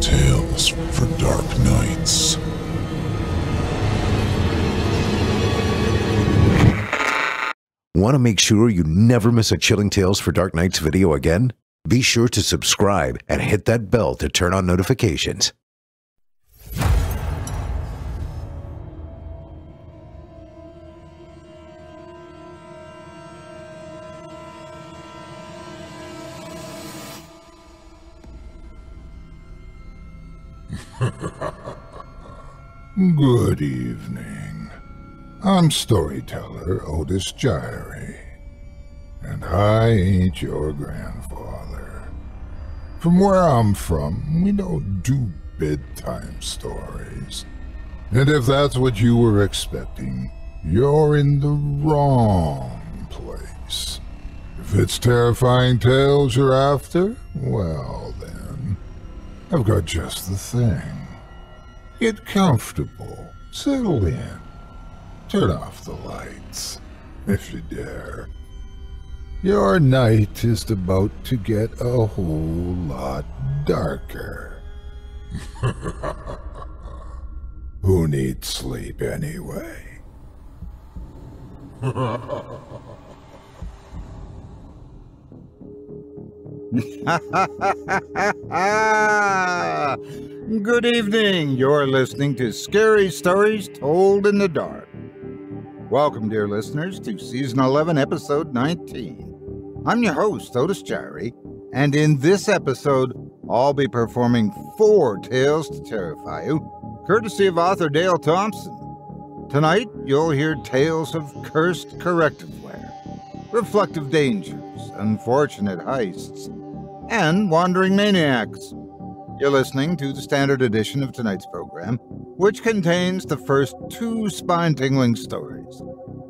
Tales for Dark Nights. Want to make sure you never miss a Chilling Tales for Dark Nights video again? Be sure to subscribe and hit that bell to turn on notifications. Good evening. I'm storyteller Otis Jiry, and I ain't your grandfather. From where I'm from, we don't do bedtime stories. And if that's what you were expecting, you're in the wrong place. If it's terrifying tales you're after, well then, I've got just the thing. Get comfortable, settle in, turn off the lights, if you dare. Your night is about to get a whole lot darker. Who needs sleep anyway? Good evening. You're listening to Scary Stories Told in the Dark. Welcome, dear listeners, to Season 11, Episode 19. I'm your host, Otis Jiry, and in this episode, I'll be performing 4 tales to terrify you, courtesy of author Dale Thompson. Tonight, you'll hear tales of cursed corrective wear, reflective dangers, unfortunate heists, and wandering maniacs. You're listening to the standard edition of tonight's program, which contains the first 2 spine-tingling stories.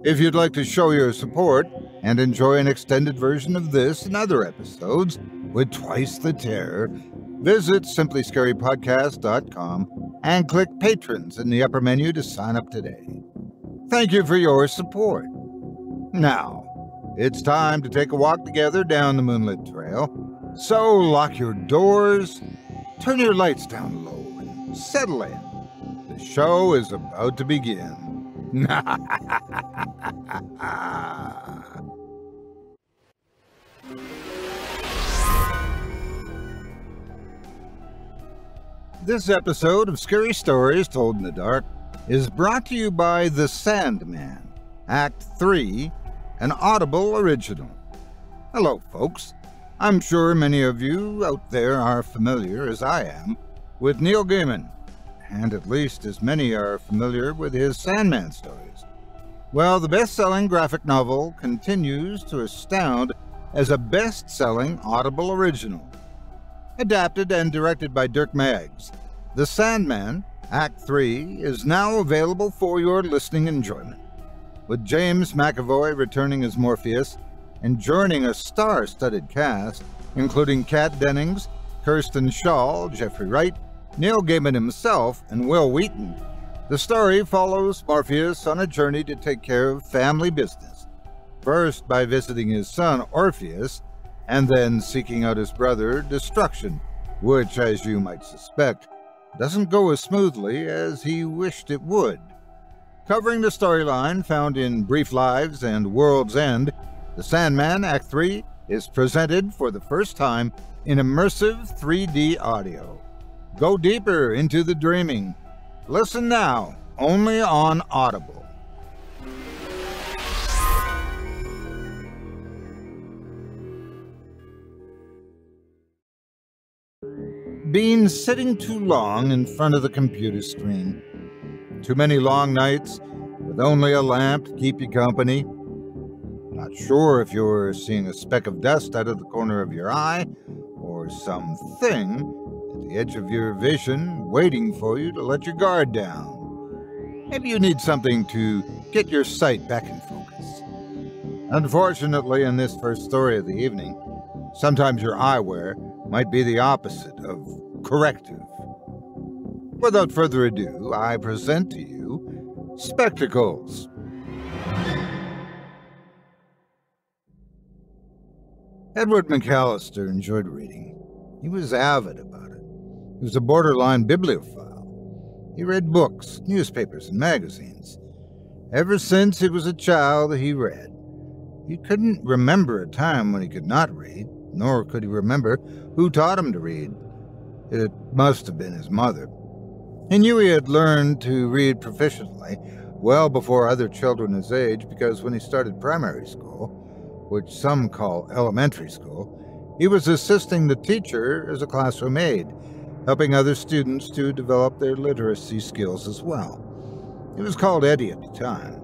If you'd like to show your support and enjoy an extended version of this and other episodes with twice the terror, visit simplyscarypodcast.com and click Patrons in the upper menu to sign up today. Thank you for your support. Now, it's time to take a walk together down the moonlit trail, so lock your doors, turn your lights down low, and settle in. The show is about to begin. This episode of Scary Stories Told in the Dark is brought to you by The Sandman Act 3, an Audible original. Hello, folks. I'm sure many of you out there are familiar, as I am, with Neil Gaiman, and at least as many are familiar with his Sandman stories. Well, the best-selling graphic novel continues to astound as a best-selling Audible original. Adapted and directed by Dirk Maggs, The Sandman Act 3 is now available for your listening enjoyment, with James McAvoy returning as Morpheus and joining a star-studded cast, including Kat Dennings, Kirsten Shaw, Jeffrey Wright, Neil Gaiman himself, and Will Wheaton. The story follows Morpheus on a journey to take care of family business, first by visiting his son Orpheus, and then seeking out his brother Destruction, which, as you might suspect, doesn't go as smoothly as he wished it would. Covering the storyline found in Brief Lives and World's End, The Sandman Act 3 is presented for the first time in immersive 3D audio. Go deeper into the dreaming. Listen now, only on Audible. Been sitting too long in front of the computer screen. Too many long nights with only a lamp to keep you company. Not sure if you're seeing a speck of dust out of the corner of your eye, or something at the edge of your vision waiting for you to let your guard down. Maybe you need something to get your sight back in focus. Unfortunately, in this first story of the evening, sometimes your eyewear might be the opposite of corrective. Without further ado, I present to you Spectacles. Edward McAllister enjoyed reading. He was avid about it. He was a borderline bibliophile. He read books, newspapers, and magazines. Ever since he was a child, he read. He couldn't remember a time when he could not read, nor could he remember who taught him to read. It must have been his mother. He knew he had learned to read proficiently well before other children his age, because when he started primary school, which some call elementary school, he was assisting the teacher as a classroom aide, helping other students to develop their literacy skills as well. He was called Eddie at the time.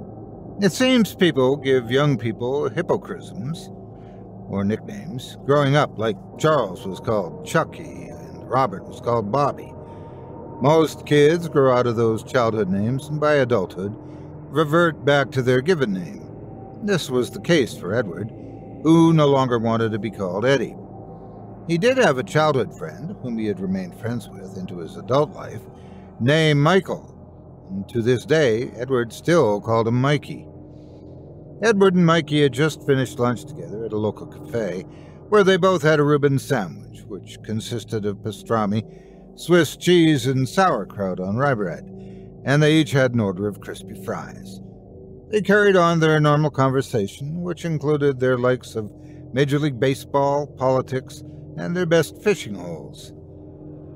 It seems people give young people hippocrisms, or nicknames, growing up, like Charles was called Chucky and Robert was called Bobby. Most kids grow out of those childhood names and by adulthood revert back to their given name. This was the case for Edward, who no longer wanted to be called Eddie. He did have a childhood friend, whom he had remained friends with into his adult life, named Michael, and to this day, Edward still called him Mikey. Edward and Mikey had just finished lunch together at a local cafe, where they both had a Reuben sandwich, which consisted of pastrami, Swiss cheese, and sauerkraut on rye bread, and they each had an order of crispy fries. They carried on their normal conversation, which included their likes of Major League Baseball, politics, and their best fishing holes.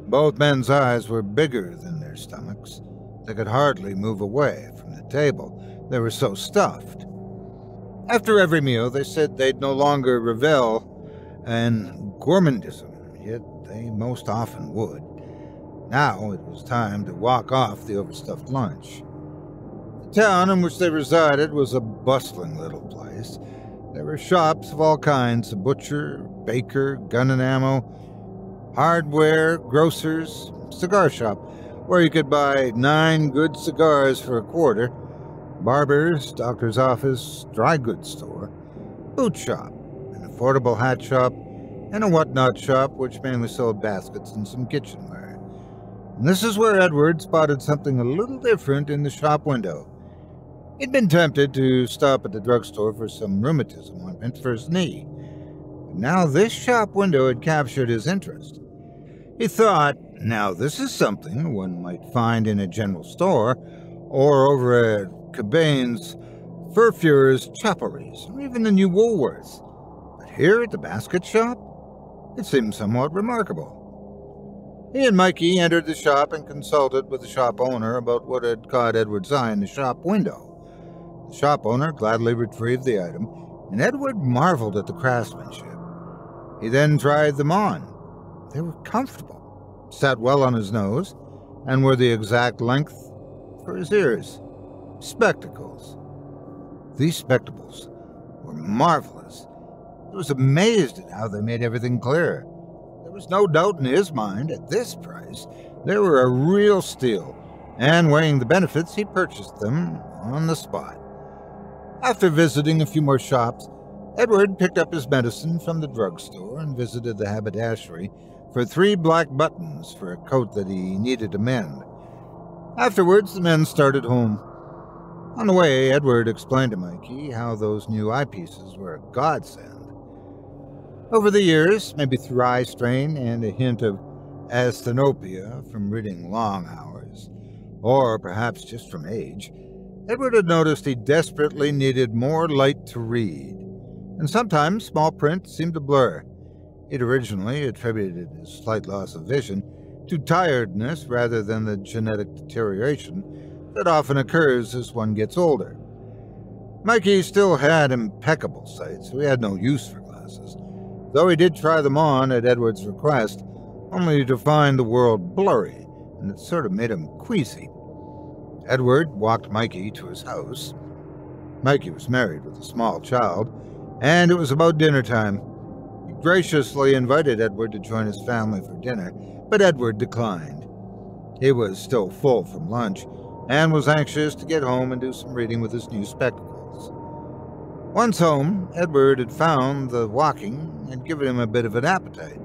Both men's eyes were bigger than their stomachs. They could hardly move away from the table. They were so stuffed. After every meal, they said they'd no longer revel in gourmandism, yet they most often would. Now it was time to walk off the overstuffed lunch. The town in which they resided was a bustling little place. There were shops of all kinds, a butcher, baker, gun and ammo, hardware, grocers, cigar shop, where you could buy 9 good cigars for a quarter, barbers, doctor's office, dry goods store, boot shop, an affordable hat shop, and a whatnot shop which mainly sold baskets and some kitchenware. And this is where Edward spotted something a little different in the shop window. He'd been tempted to stop at the drugstore for some rheumatism ointment for his knee, but now this shop window had captured his interest. He thought, now this is something one might find in a general store, or over at Cabane's, Furfurer's Chapelries, or even the new Woolworths. But here at the basket shop, it seemed somewhat remarkable. He and Mikey entered the shop and consulted with the shop owner about what had caught Edward's eye in the shop window. The shop owner gladly retrieved the item, and Edward marveled at the craftsmanship. He then tried them on. They were comfortable, sat well on his nose, and were the exact length for his ears. Spectacles. These spectacles were marvelous. He was amazed at how they made everything clear. There was no doubt in his mind, at this price, they were a real steal, and weighing the benefits, he purchased them on the spot. After visiting a few more shops, Edward picked up his medicine from the drugstore and visited the haberdashery for 3 black buttons for a coat that he needed to mend. Afterwards, the men started home. On the way, Edward explained to Mikey how those new eyepieces were a godsend. Over the years, maybe through eye strain and a hint of asthenopia from reading long hours, or perhaps just from age, Edward had noticed he desperately needed more light to read, and sometimes small print seemed to blur. He'd originally attributed his slight loss of vision to tiredness rather than the genetic deterioration that often occurs as one gets older. Mikey still had impeccable sight, so he had no use for glasses, though he did try them on at Edward's request, only to find the world blurry, and it sort of made him queasy. Edward walked Mikey to his house. Mikey was married with a small child, and it was about dinner time. He graciously invited Edward to join his family for dinner, but Edward declined. He was still full from lunch, and was anxious to get home and do some reading with his new spectacles. Once home, Edward had found the walking had given him a bit of an appetite.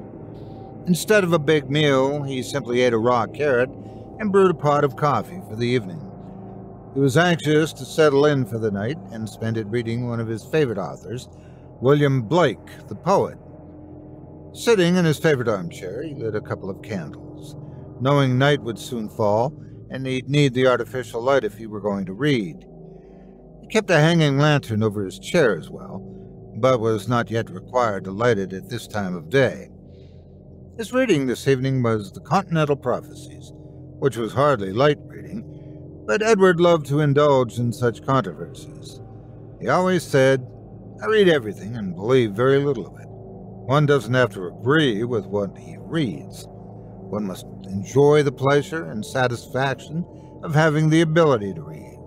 Instead of a big meal, he simply ate a raw carrot and brewed a pot of coffee for the evening. He was anxious to settle in for the night and spend it reading one of his favorite authors, William Blake, the poet. Sitting in his favorite armchair, he lit a couple of candles. knowing night would soon fall and he'd need the artificial light if he were going to read. He kept a hanging lantern over his chair as well, but was not yet required to light it at this time of day. His reading this evening was the Continental Prophecies, which was hardly light reading, but Edward loved to indulge in such controversies. He always said, "I read everything and believe very little of it. One doesn't have to agree with what he reads. One must enjoy the pleasure and satisfaction of having the ability to read."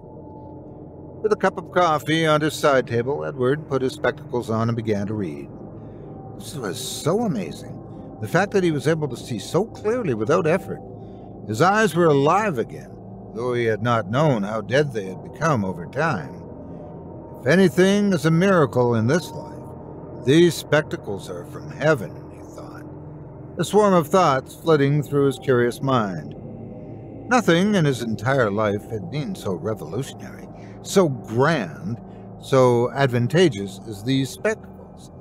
With a cup of coffee on his side table, Edward put his spectacles on and began to read. This was so amazing, the fact that he was able to see so clearly without effort. His eyes were alive again, though he had not known how dead they had become over time. If anything is a miracle in this life, these spectacles are from heaven, he thought, a swarm of thoughts flitting through his curious mind. Nothing in his entire life had been so revolutionary, so grand, so advantageous as these spectacles.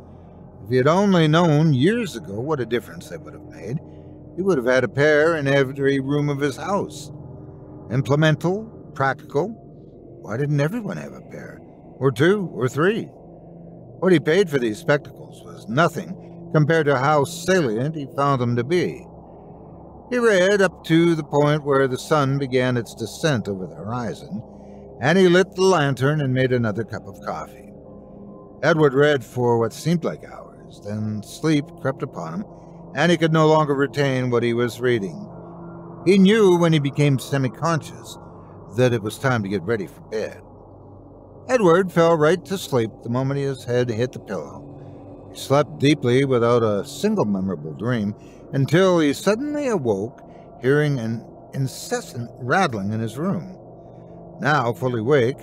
If he had only known years ago what a difference they would have made, he would have had a pair in every room of his house. Implemental, practical, why didn't everyone have a pair? Or two, or three? What he paid for these spectacles was nothing compared to how salient he found them to be. He read up to the point where the sun began its descent over the horizon, and he lit the lantern and made another cup of coffee. Edward read for what seemed like hours, then sleep crept upon him, and he could no longer retain what he was reading. He knew when he became semi-conscious that it was time to get ready for bed. Edward fell right to sleep the moment his head hit the pillow. He slept deeply without a single memorable dream until he suddenly awoke, hearing an incessant rattling in his room. Now fully awake,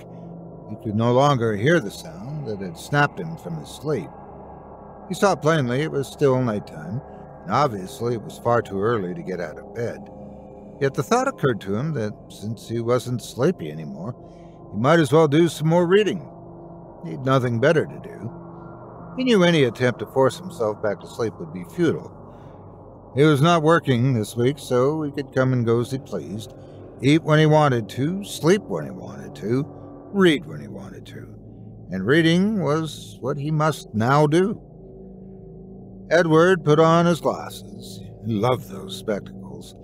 he could no longer hear the sound that had snapped him from his sleep. He saw plainly it was still nighttime, and obviously it was far too early to get out of bed. Yet the thought occurred to him that since he wasn't sleepy anymore, he might as well do some more reading. He'd nothing better to do. He knew any attempt to force himself back to sleep would be futile. He was not working this week, so he could come and go as he pleased, eat when he wanted to, sleep when he wanted to, read when he wanted to. And reading was what he must now do. Edward put on his glasses. He loved those spectacles.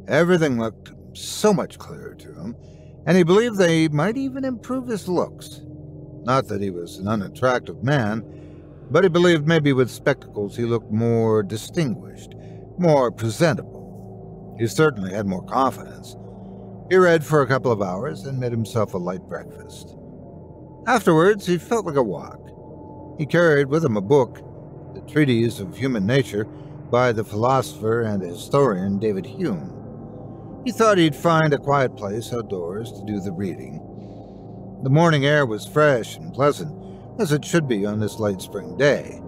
Everything looked so much clearer to him, and he believed they might even improve his looks. Not that he was an unattractive man, but he believed maybe with spectacles he looked more distinguished, more presentable. He certainly had more confidence. He read for a couple of hours and made himself a light breakfast. Afterwards, he felt like a walk. He carried with him a book, The Treatise of Human Nature, by the philosopher and historian David Hume. He thought he'd find a quiet place outdoors to do the reading. The morning air was fresh and pleasant, as it should be on this late spring day.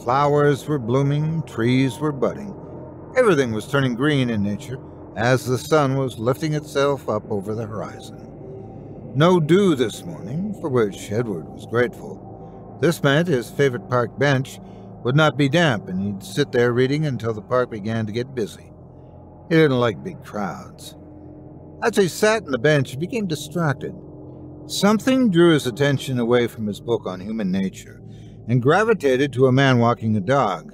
Flowers were blooming, trees were budding. Everything was turning green in nature as the sun was lifting itself up over the horizon. No dew this morning, for which Edward was grateful. This meant his favorite park bench would not be damp, and he'd sit there reading until the park began to get busy. He didn't like big crowds. As he sat on the bench, he became distracted. Something drew his attention away from his book on human nature and gravitated to a man walking a dog.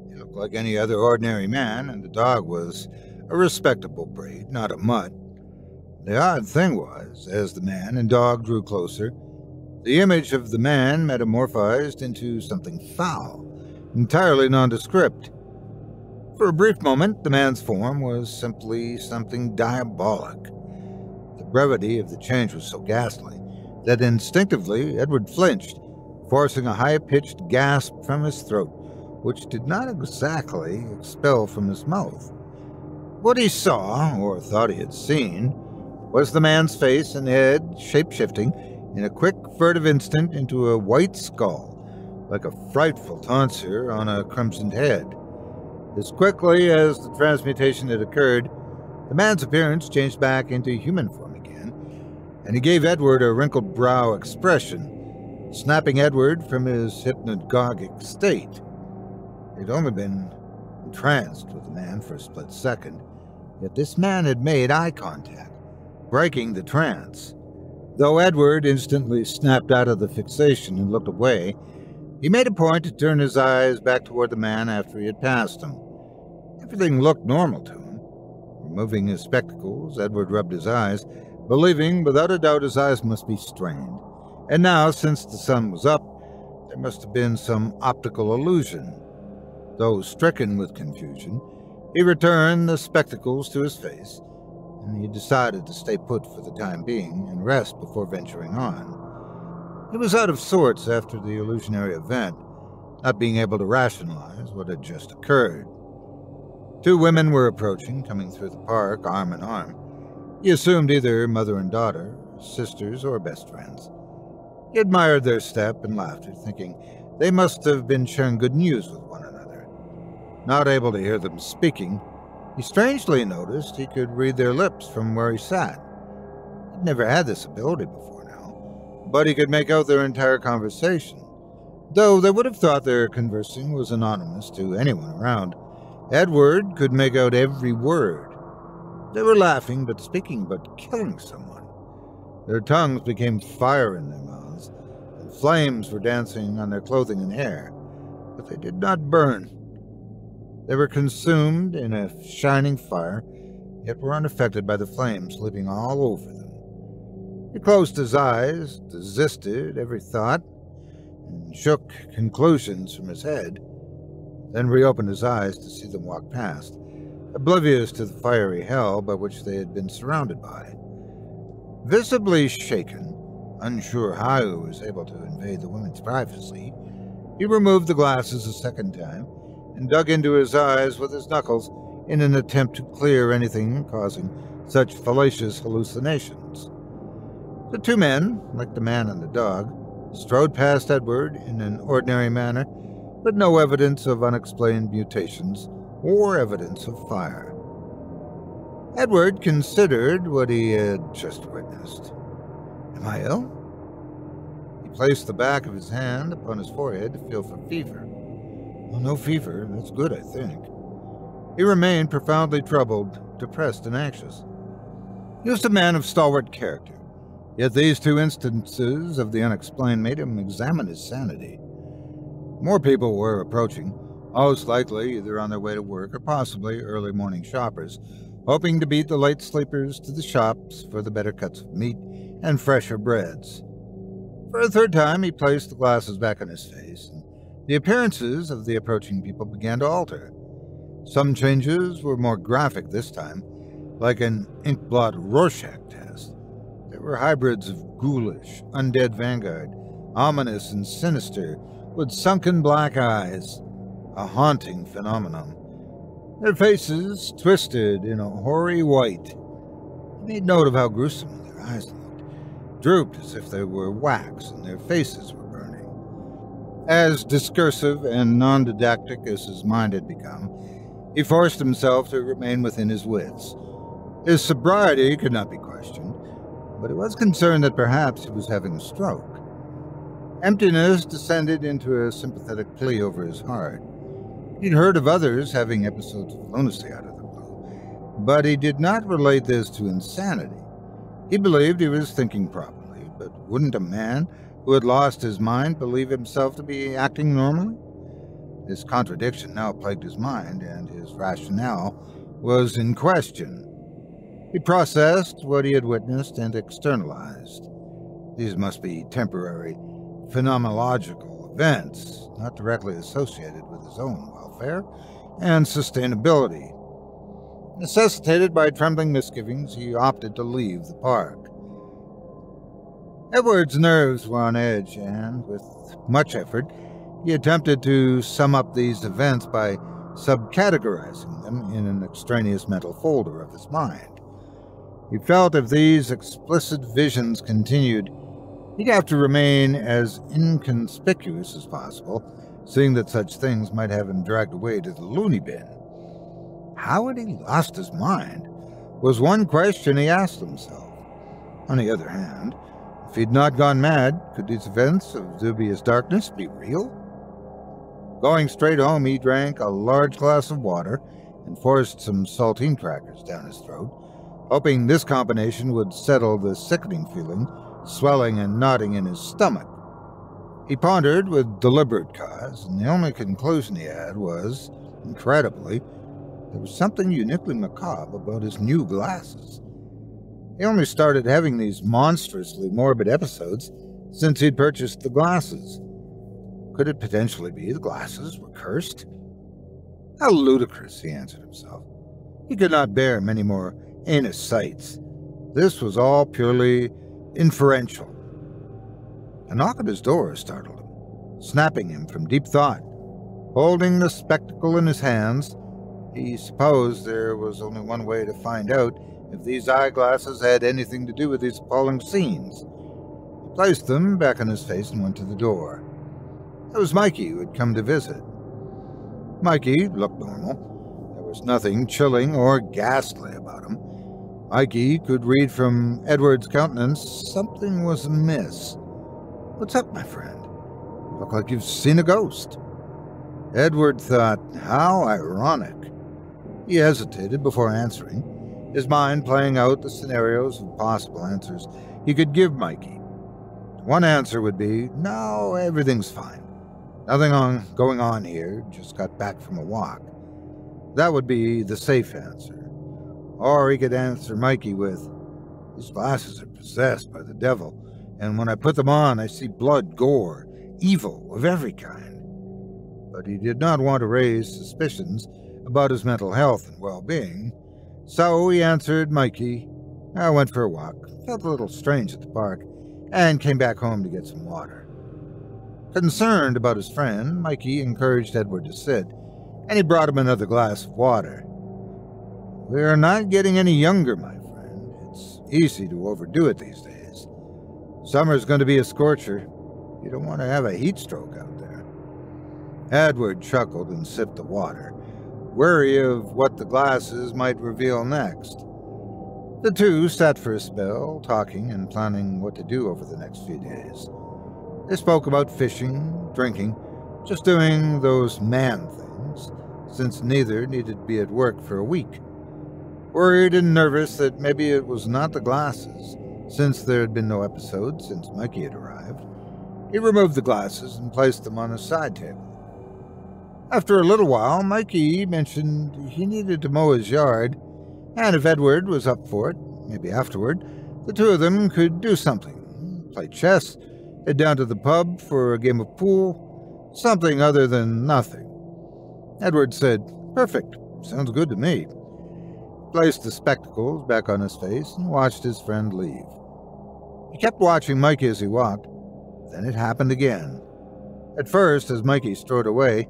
He looked like any other ordinary man, and the dog was a respectable breed, not a mutt. The odd thing was, as the man and dog drew closer, the image of the man metamorphosed into something foul, entirely nondescript. For a brief moment, the man's form was simply something diabolic. The brevity of the change was so ghastly that instinctively Edward flinched, forcing a high-pitched gasp from his throat, which did not exactly expel from his mouth. What he saw, or thought he had seen, was the man's face and head shape-shifting in a quick, furtive instant into a white skull, like a frightful tonsure on a crimsoned head. As quickly as the transmutation had occurred, the man's appearance changed back into human form again, and he gave Edward a wrinkled brow expression, snapping Edward from his hypnagogic state. He'd only been entranced with the man for a split second, Yet this man had made eye contact, breaking the trance. Though Edward instantly snapped out of the fixation and looked away, he made a point to turn his eyes back toward the man after he had passed him. Everything looked normal to him. Removing his spectacles, Edward rubbed his eyes, believing without a doubt his eyes must be strained. And now, since the sun was up, there must have been some optical illusion. Though stricken with confusion, he returned the spectacles to his face, and he decided to stay put for the time being and rest before venturing on. He was out of sorts after the illusionary event, not being able to rationalize what had just occurred. Two women were approaching, coming through the park, arm in arm. He assumed either mother and daughter, sisters, or best friends. He admired their step and laughter, thinking they must have been sharing good news with one another. Not able to hear them speaking, he strangely noticed he could read their lips from where he sat. He'd never had this ability before now, but he could make out their entire conversation. Though they would have thought their conversing was anonymous to anyone around, Edward could make out every word. They were laughing but speaking but killing someone. Their tongues became fire in their mouths, and flames were dancing on their clothing and hair, but they did not burn. They were consumed in a shining fire, yet were unaffected by the flames leaping all over them. He closed his eyes, desisted every thought, and shook conclusions from his head, then reopened his eyes to see them walk past, oblivious to the fiery hell by which they had been surrounded by. Visibly shaken, unsure how he was able to invade the women's privacy, he removed the glasses a second time and dug into his eyes with his knuckles in an attempt to clear anything causing such fallacious hallucinations. The two men, like the man and the dog, strode past Edward in an ordinary manner, but no evidence of unexplained mutations or evidence of fire. Edward considered what he had just witnessed. Am I ill? He placed the back of his hand upon his forehead to feel for fever. Well, no fever. That's good, I think. He remained profoundly troubled, depressed, and anxious. He was a man of stalwart character, yet these two instances of the unexplained made him examine his sanity. More people were approaching, most likely either on their way to work or possibly early morning shoppers, hoping to beat the late sleepers to the shops for the better cuts of meat and fresher breads. For a third time, he placed the glasses back on his face, and the appearances of the approaching people began to alter. Some changes were more graphic this time, like an inkblot Rorschach test. There were hybrids of ghoulish, undead vanguard, ominous and sinister, with sunken black eyes, a haunting phenomenon. Their faces twisted in a hoary white. He made note of how gruesome their eyes looked, drooped as if they were wax and their faces were burning. As discursive and non-didactic as his mind had become, he forced himself to remain within his wits. His sobriety could not be questioned, but he was concerned that perhaps he was having a stroke. Emptiness descended into a sympathetic plea over his heart. He'd heard of others having episodes of lunacy out of the blue, but he did not relate this to insanity. He believed he was thinking properly, but wouldn't a man who had lost his mind believe himself to be acting normally? This contradiction now plagued his mind, and his rationale was in question. He processed what he had witnessed and externalized. These must be temporary, phenomenological events, not directly associated with his own welfare and sustainability. Necessitated by trembling misgivings, he opted to leave the park. Edward's nerves were on edge, and with much effort, he attempted to sum up these events by subcategorizing them in an extraneous mental folder of his mind. He felt if these explicit visions continued, he'd have to remain as inconspicuous as possible, seeing that such things might have him dragged away to the loony bin. How had he lost his mind was one question he asked himself. On the other hand, if he'd not gone mad, could these events of dubious darkness be real? Going straight home, he drank a large glass of water and forced some saltine crackers down his throat, hoping this combination would settle the sickening feeling, swelling and knotting in his stomach. He pondered with deliberate cause, and the only conclusion he had was, incredibly, there was something uniquely macabre about his new glasses. He only started having these monstrously morbid episodes since he'd purchased the glasses. Could it potentially be the glasses were cursed? How ludicrous, he answered himself. He could not bear many more heinous sights. This was all purely inferential. A knock at his door startled him, snapping him from deep thought. Holding the spectacle in his hands, he supposed there was only one way to find out if these eyeglasses had anything to do with these appalling scenes. He placed them back on his face and went to the door. It was Mikey who had come to visit. Mikey looked normal. There was nothing chilling or ghastly about him. Mikey could read from Edward's countenance something was amiss. "What's up, my friend? You look like you've seen a ghost." Edward thought, how ironic. He hesitated before answering, his mind playing out the scenarios of possible answers he could give Mikey. One answer would be, no, everything's fine. Nothing going on here, just got back from a walk. That would be the safe answer. Or he could answer Mikey with, these glasses are possessed by the devil, and when I put them on, I see blood, gore, evil of every kind. But he did not want to raise suspicions about his mental health and well-being, so he answered Mikey, I went for a walk, felt a little strange at the park, and came back home to get some water. Concerned about his friend, Mikey encouraged Edward to sit, and he brought him another glass of water. We're not getting any younger, my friend. It's easy to overdo it these days. Summer's going to be a scorcher. You don't want to have a heat stroke out there. Edward chuckled and sipped the water, wary of what the glasses might reveal next. The two sat for a spell, talking and planning what to do over the next few days. They spoke about fishing, drinking, just doing those man things, since neither needed to be at work for a week. Worried and nervous that maybe it was not the glasses, since there had been no episode since Mikey had arrived, he removed the glasses and placed them on a side table. After a little while, Mikey mentioned he needed to mow his yard, and if Edward was up for it, maybe afterward, the two of them could do something, play chess, head down to the pub for a game of pool, something other than nothing. Edward said, perfect, sounds good to me. He placed the spectacles back on his face and watched his friend leave. He kept watching Mikey as he walked. Then it happened again. At first, as Mikey strode away,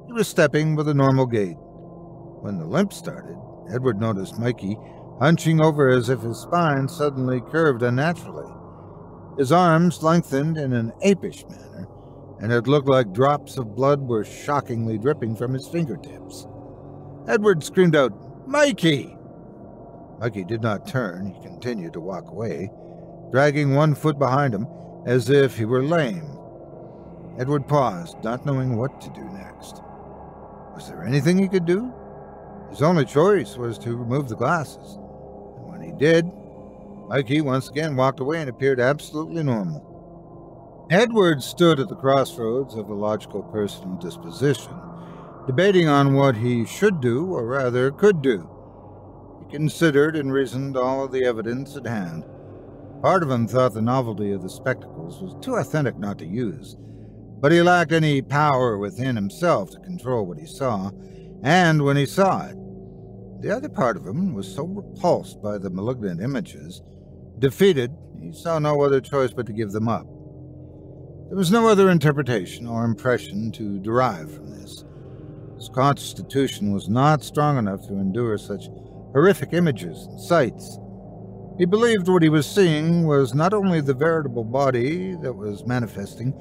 he was stepping with a normal gait. When the limp started, Edward noticed Mikey hunching over as if his spine suddenly curved unnaturally. His arms lengthened in an apish manner, and it looked like drops of blood were shockingly dripping from his fingertips. Edward screamed out, Mikey! Mikey did not turn. He continued to walk away, dragging one foot behind him as if he were lame. Edward paused, not knowing what to do next. Was there anything he could do? His only choice was to remove the glasses, and when he did, Mikey once again walked away and appeared absolutely normal. Edward stood at the crossroads of a logical personal disposition, debating on what he should do, or rather could do. He considered and reasoned all of the evidence at hand. Part of him thought the novelty of the spectacles was too authentic not to use, but he lacked any power within himself to control what he saw, and when he saw it. The other part of him was so repulsed by the malignant images. Defeated, he saw no other choice but to give them up. There was no other interpretation or impression to derive from this. His constitution was not strong enough to endure such horrific images and sights. He believed what he was seeing was not only the veritable body that was manifesting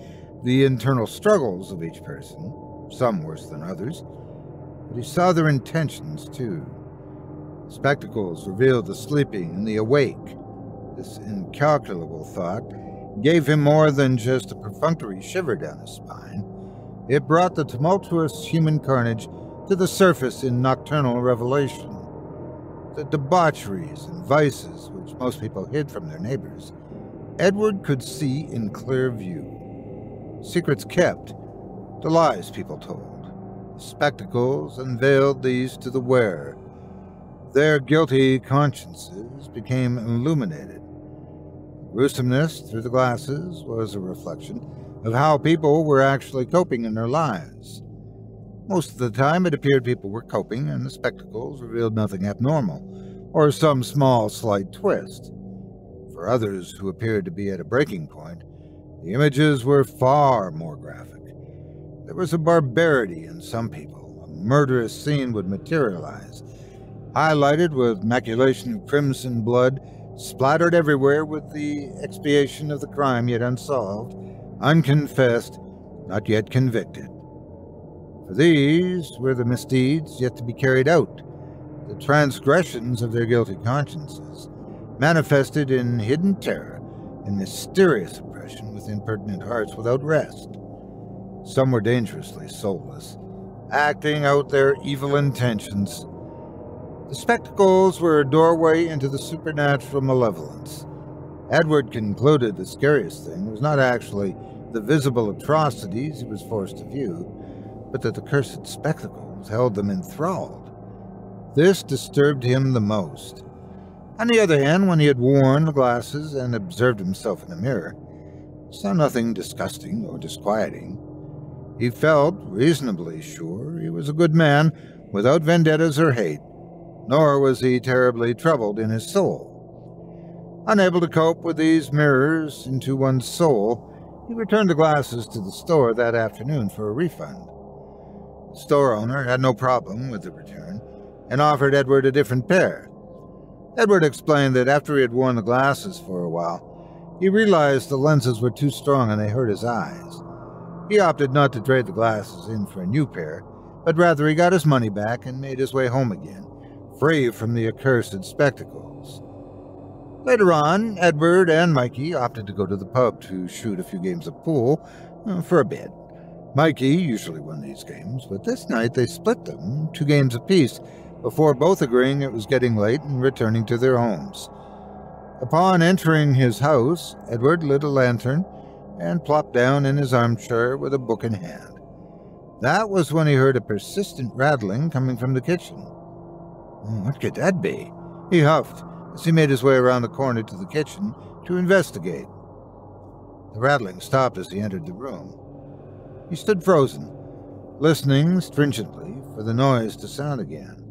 the internal struggles of each person, some worse than others, but he saw their intentions too. The spectacles revealed the sleeping and the awake. This incalculable thought gave him more than just a perfunctory shiver down his spine. It brought the tumultuous human carnage to the surface in nocturnal revelation. The debaucheries and vices which most people hid from their neighbors, Edward could see in clear view. Secrets kept, the lies people told, the spectacles unveiled these to the wearer. Their guilty consciences became illuminated. Gruesomeness through the glasses was a reflection of how people were actually coping in their lives. Most of the time it appeared people were coping, and the spectacles revealed nothing abnormal, or some small slight twist. For others who appeared to be at a breaking point, the images were far more graphic. There was a barbarity in some people. A murderous scene would materialize, highlighted with maculation of crimson blood, splattered everywhere with the expiation of the crime yet unsolved, unconfessed, not yet convicted. For these were the misdeeds yet to be carried out, the transgressions of their guilty consciences, manifested in hidden terror and mysterious oppression within pertinent hearts without rest. Some were dangerously soulless, acting out their evil intentions. The spectacles were a doorway into the supernatural malevolence. Edward concluded the scariest thing was not actually the visible atrocities he was forced to view, but that the cursed spectacles held them enthralled. This disturbed him the most. On the other hand, when he had worn the glasses and observed himself in the mirror, he saw nothing disgusting or disquieting. He felt reasonably sure he was a good man, without vendettas or hate, nor was he terribly troubled in his soul. Unable to cope with these mirrors into one's soul, he returned the glasses to the store that afternoon for a refund. The store owner had no problem with the return and offered Edward a different pair. Edward explained that after he had worn the glasses for a while, he realized the lenses were too strong and they hurt his eyes. He opted not to trade the glasses in for a new pair, but rather he got his money back and made his way home again, free from the accursed spectacles. Later on, Edward and Mikey opted to go to the pub to shoot a few games of pool for a bit. Mikey usually won these games, but this night they split them, 2 games apiece, before both agreeing it was getting late and returning to their homes. Upon entering his house, Edward lit a lantern and plopped down in his armchair with a book in hand. That was when he heard a persistent rattling coming from the kitchen. What could that be? He huffed as he made his way around the corner to the kitchen to investigate. The rattling stopped as he entered the room. He stood frozen, listening stringently for the noise to sound again.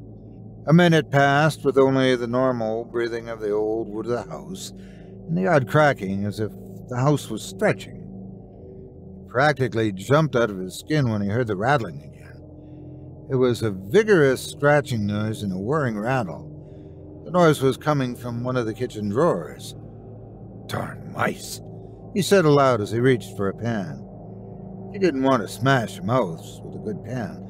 A minute passed with only the normal breathing of the old wood of the house and the odd cracking as if the house was stretching. He practically jumped out of his skin when he heard the rattling again. It was a vigorous scratching noise and a whirring rattle. The noise was coming from one of the kitchen drawers. "Darn mice," he said aloud as he reached for a pan. He didn't want to smash a mouse with a good pan,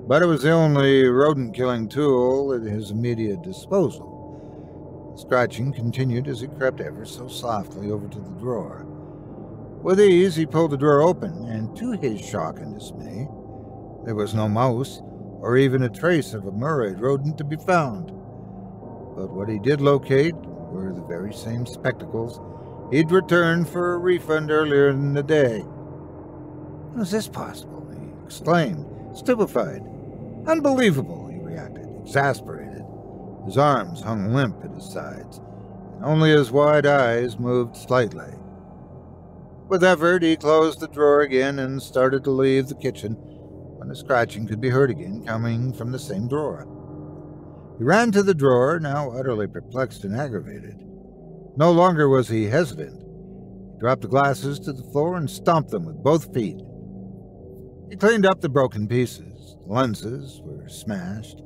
but it was the only rodent-killing tool at his immediate disposal. The scratching continued as he crept ever so softly over to the drawer. With ease, he pulled the drawer open, and to his shock and dismay, there was no mouse or even a trace of a murrayed rodent to be found. But what he did locate were the very same spectacles he'd returned for a refund earlier in the day. "How is this possible?" he exclaimed, stupefied. "Unbelievable," he reacted, exasperated. His arms hung limp at his sides, and only his wide eyes moved slightly. With effort, he closed the drawer again and started to leave the kitchen when the scratching could be heard again, coming from the same drawer. He ran to the drawer, now utterly perplexed and aggravated. No longer was he hesitant. He dropped the glasses to the floor and stomped them with both feet. He cleaned up the broken pieces. The lenses were smashed,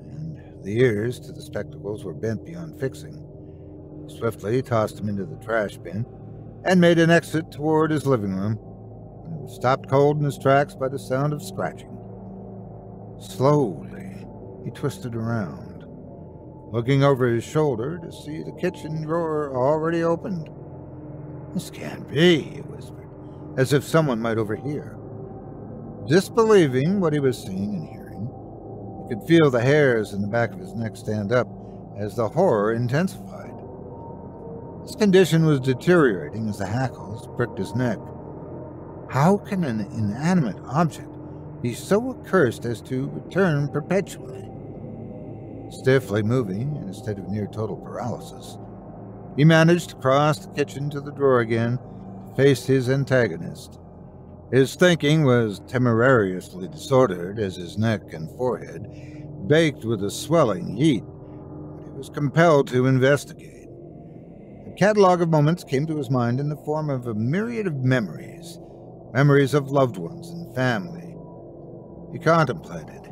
and the ears to the spectacles were bent beyond fixing. He swiftly tossed them into the trash bin and made an exit toward his living room, when he was stopped cold in his tracks by the sound of scratching. Slowly, he twisted around, looking over his shoulder to see the kitchen drawer already opened. "This can't be," he whispered, as if someone might overhear. Disbelieving what he was seeing and hearing, He could feel the hairs in the back of his neck stand up as the horror intensified. His condition was deteriorating as the hackles pricked his neck. How can an inanimate object be so accursed as to return perpetually? Stiffly moving in a state of near total paralysis, he managed to cross the kitchen to the drawer again to face his antagonist. His thinking was temerariously disordered as his neck and forehead baked with a swelling heat, but he was compelled to investigate. A catalog of moments came to his mind in the form of a myriad of memories of loved ones and family. He contemplated.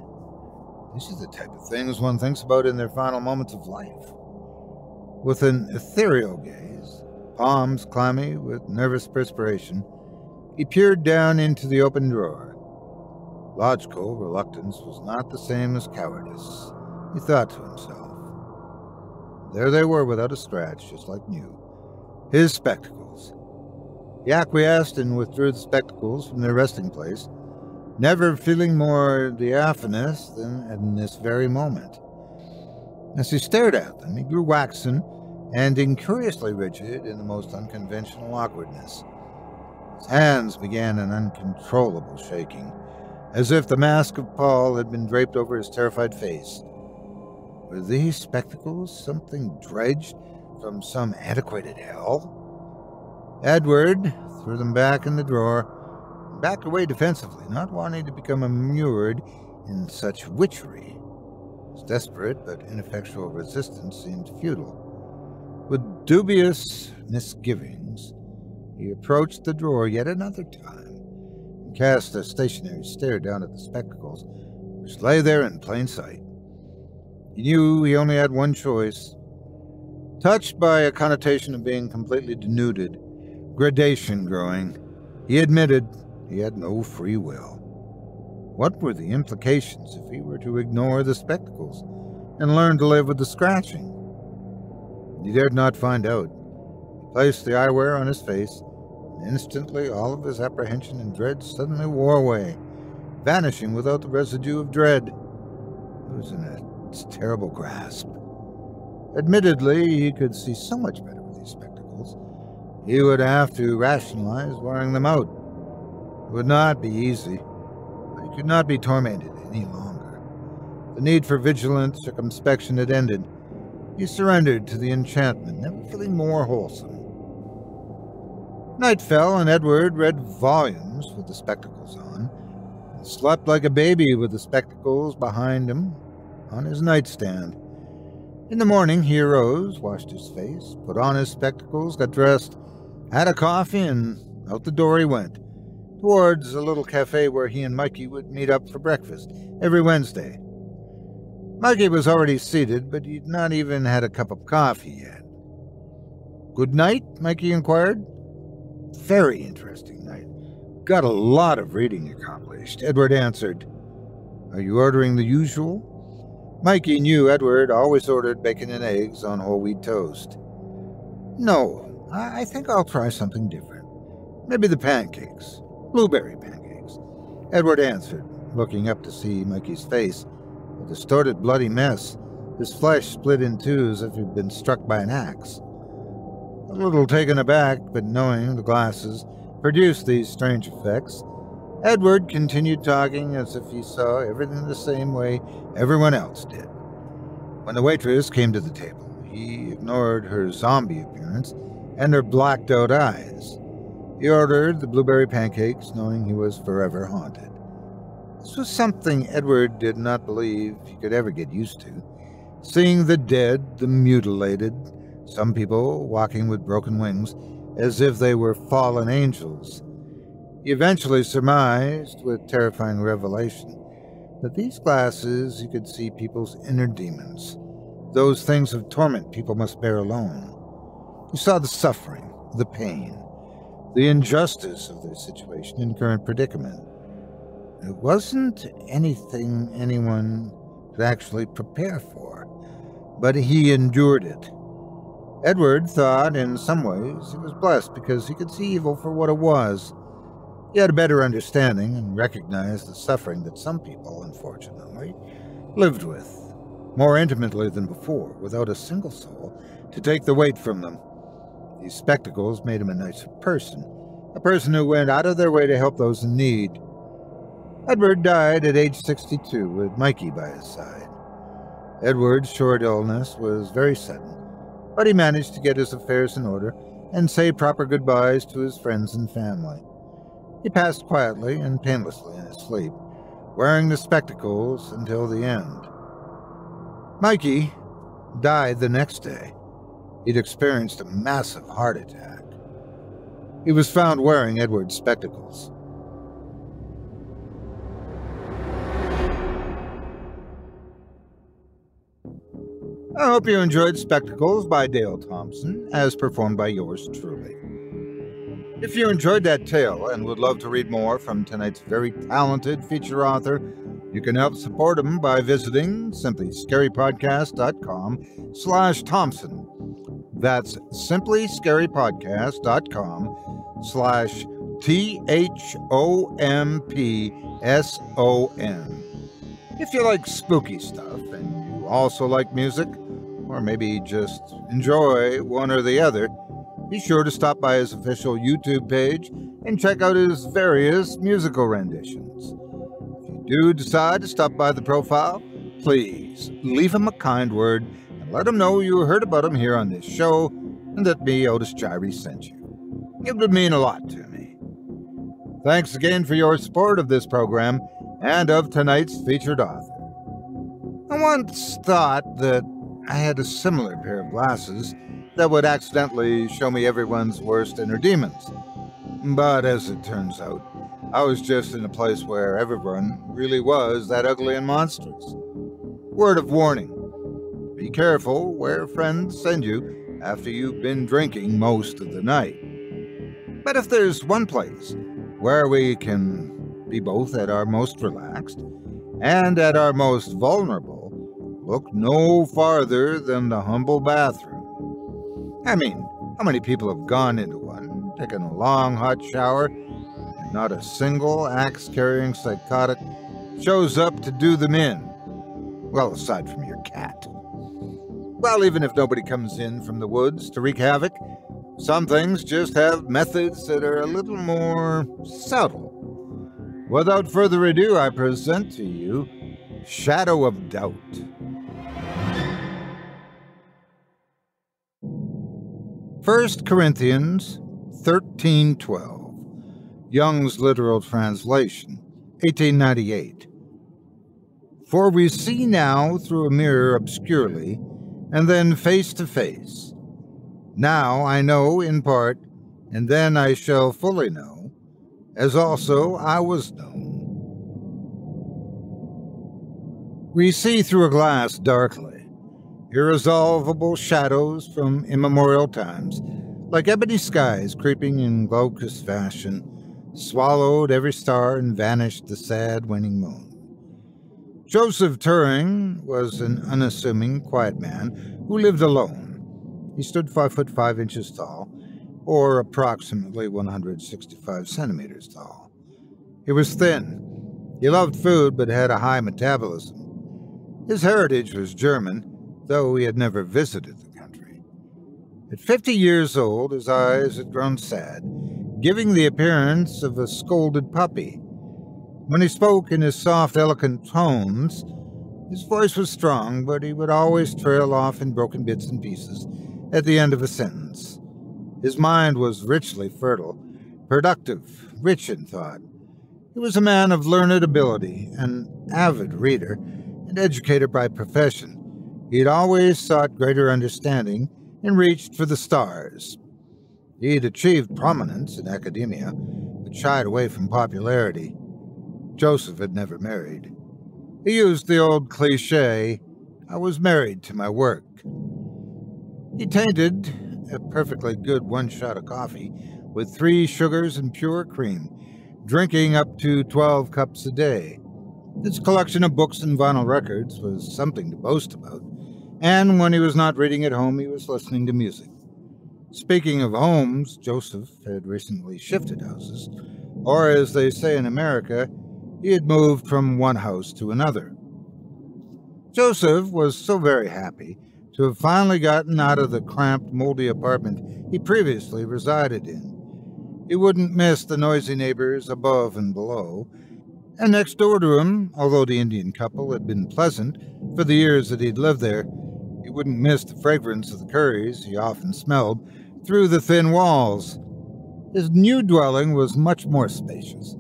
These are the type of things one thinks about in their final moments of life. With an ethereal gaze, palms clammy with nervous perspiration, he peered down into the open drawer. Logical reluctance was not the same as cowardice, he thought to himself. There they were without a scratch, just like new. His spectacles. He acquiesced and withdrew the spectacles from their resting place, never feeling more diaphanous than in this very moment. As he stared at them, he grew waxen and incuriously rigid in the most unconventional awkwardness. His hands began an uncontrollable shaking, as if the mask of Paul had been draped over his terrified face. Were these spectacles something dredged from some antiquated hell? Edward threw them back in the drawer, and backed away defensively, not wanting to become immured in such witchery. His desperate but ineffectual resistance seemed futile. With dubious misgivings, he approached the drawer yet another time and cast a stationary stare down at the spectacles, which lay there in plain sight. He knew he only had one choice. Touched by a connotation of being completely denuded, gradation growing, he admitted he had no free will. What were the implications if he were to ignore the spectacles and learn to live with the scratching? He dared not find out. He placed the eyewear on his face, and instantly all of his apprehension and dread suddenly wore away, vanishing without the residue of dread. He was in a terrible grasp. Admittedly, he could see so much better with these spectacles. He would have to rationalize wearing them out. It would not be easy, but he could not be tormented any longer. The need for vigilant circumspection had ended. He surrendered to the enchantment, never feeling more wholesome. Night fell, and Edward read volumes with the spectacles on, and slept like a baby with the spectacles behind him on his nightstand. In the morning, he arose, washed his face, put on his spectacles, got dressed, had a coffee, and out the door he went, towards a little cafe where he and Mikey would meet up for breakfast every Wednesday. Mikey was already seated, but he'd not even had a cup of coffee yet. "Good night?" Mikey inquired. "Very interesting night. Got a lot of reading accomplished," Edward answered. "Are you ordering the usual?" Mikey knew Edward always ordered bacon and eggs on whole wheat toast. "No, I think I'll try something different. Maybe the pancakes. Blueberry pancakes," Edward answered, looking up to see Mikey's face, a distorted bloody mess, his flesh split in two as if he'd been struck by an axe. A little taken aback, but knowing the glasses produced these strange effects, Edward continued talking as if he saw everything the same way everyone else did. When the waitress came to the table, he ignored her zombie appearance and her blacked-out eyes. He ordered the blueberry pancakes, knowing he was forever haunted. This was something Edward did not believe he could ever get used to. Seeing the dead, the mutilated, some people walking with broken wings, as if they were fallen angels. He eventually surmised, with terrifying revelation, that these glasses he could see people's inner demons, those things of torment people must bear alone. He saw the suffering, the pain, the injustice of their situation and current predicament. It wasn't anything anyone could actually prepare for, but he endured it. Edward thought in some ways he was blessed because he could see evil for what it was. He had a better understanding and recognized the suffering that some people, unfortunately, lived with, more intimately than before, without a single soul to take the weight from them. These spectacles made him a nicer person, a person who went out of their way to help those in need. Edward died at age 62 with Mikey by his side. Edward's short illness was very sudden, but he managed to get his affairs in order and say proper goodbyes to his friends and family. He passed quietly and painlessly in his sleep, wearing the spectacles until the end. Mikey died the next day. He'd experienced a massive heart attack. He was found wearing Edward's spectacles. I hope you enjoyed Spectacles by Dale Thompson, as performed by yours truly. If you enjoyed that tale and would love to read more from tonight's very talented feature author, you can help support him by visiting simplyscarypodcast.com/Thompson. That's simplyscarypodcast.com/THOMPSON. If you like spooky stuff and you also like music, or maybe just enjoy one or the other, be sure to stop by his official YouTube page and check out his various musical renditions. If you do decide to stop by the profile, please leave him a kind word and let him know you heard about him here on this show and that me, Otis Jiry, sent you. It would mean a lot to me. Thanks again for your support of this program and of tonight's featured author. I once thought that I had a similar pair of glasses that would accidentally show me everyone's worst inner demons. But as it turns out, I was just in a place where everyone really was that ugly and monstrous. Word of warning: be careful where friends send you after you've been drinking most of the night. But if there's one place where we can be both at our most relaxed and at our most vulnerable, look no farther than the humble bathroom. I mean, how many people have gone into one, taken a long hot shower, and not a single axe-carrying psychotic shows up to do them in? Well, aside from your cat. Well, even if nobody comes in from the woods to wreak havoc, some things just have methods that are a little more subtle. Without further ado, I present to you Shadow of Doubt. First Corinthians 13:12, Young's literal translation, 1898. For we see now through a mirror obscurely, and then face to face. Now I know in part, and then I shall fully know, as also I was known. We see through a glass darkly, irresolvable shadows from immemorial times, like ebony skies creeping in glaucous fashion, swallowed every star and vanished the sad waning moon. Joseph Turing was an unassuming, quiet man who lived alone. He stood 5'5" tall, or approximately 165 centimeters tall. He was thin. He loved food but had a high metabolism. His heritage was German, though he had never visited the country. At 50 years old, his eyes had grown sad, giving the appearance of a scolded puppy. When he spoke in his soft, eloquent tones, his voice was strong, but he would always trail off in broken bits and pieces at the end of a sentence. His mind was richly fertile, productive, rich in thought. He was a man of learned ability, an avid reader, and educator by profession. He had always sought greater understanding and reached for the stars. He had achieved prominence in academia, but shied away from popularity. Joseph had never married. He used the old cliché, "I was married to my work." He tainted a perfectly good one shot of coffee with 3 sugars and pure cream, drinking up to 12 cups a day. His collection of books and vinyl records was something to boast about, and when he was not reading at home, he was listening to music. Speaking of homes, Joseph had recently shifted houses, or as they say in America, he had moved from one house to another. Joseph was so very happy to have finally gotten out of the cramped, moldy apartment he previously resided in. He wouldn't miss the noisy neighbors above and below, and next door to him, although the Indian couple had been pleasant for the years that he'd lived there, he wouldn't miss the fragrance of the curries he often smelled through the thin walls. His new dwelling was much more spacious.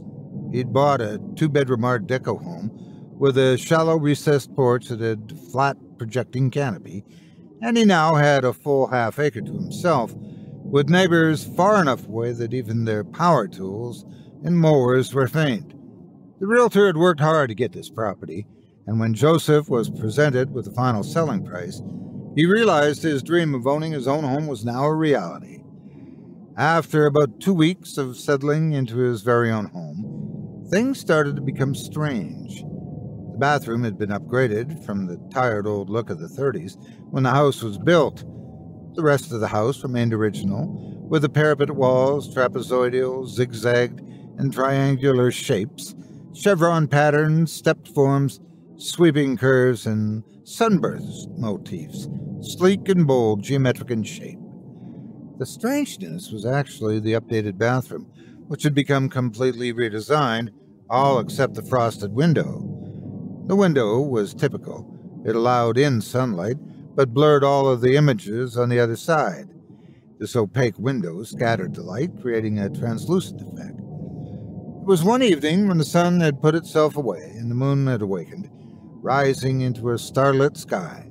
He'd bought a 2-bedroom Art Deco home with a shallow recessed porch that had a flat projecting canopy, and he now had a full half-acre to himself, with neighbors far enough away that even their power tools and mowers were faint. The realtor had worked hard to get this property, and when Joseph was presented with the final selling price, he realized his dream of owning his own home was now a reality. After about 2 weeks of settling into his very own home, things started to become strange. The bathroom had been upgraded from the tired old look of the 30s when the house was built. The rest of the house remained original, with the parapet walls trapezoidal, zigzagged, and triangular shapes, chevron patterns, stepped forms, sweeping curves, and sunburst motifs, sleek and bold, geometric in shape. The strangeness was actually the updated bathroom, which had become completely redesigned, all except the frosted window. The window was typical. It allowed in sunlight, but blurred all of the images on the other side. This opaque window scattered the light, creating a translucent effect. It was one evening when the sun had put itself away and the moon had awakened, rising into a starlit sky.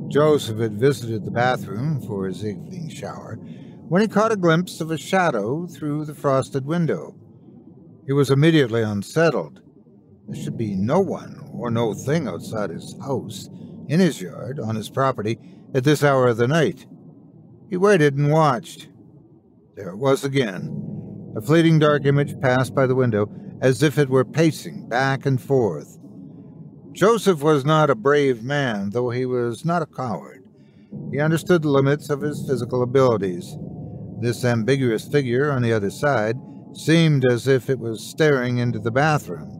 Joseph had visited the bathroom for his evening shower when he caught a glimpse of a shadow through the frosted window. He was immediately unsettled. There should be no one or no thing outside his house, in his yard, on his property, at this hour of the night. He waited and watched. There it was again. A fleeting dark image passed by the window as if it were pacing back and forth. Joseph was not a brave man, though he was not a coward. He understood the limits of his physical abilities. This ambiguous figure on the other side seemed as if it was staring into the bathroom.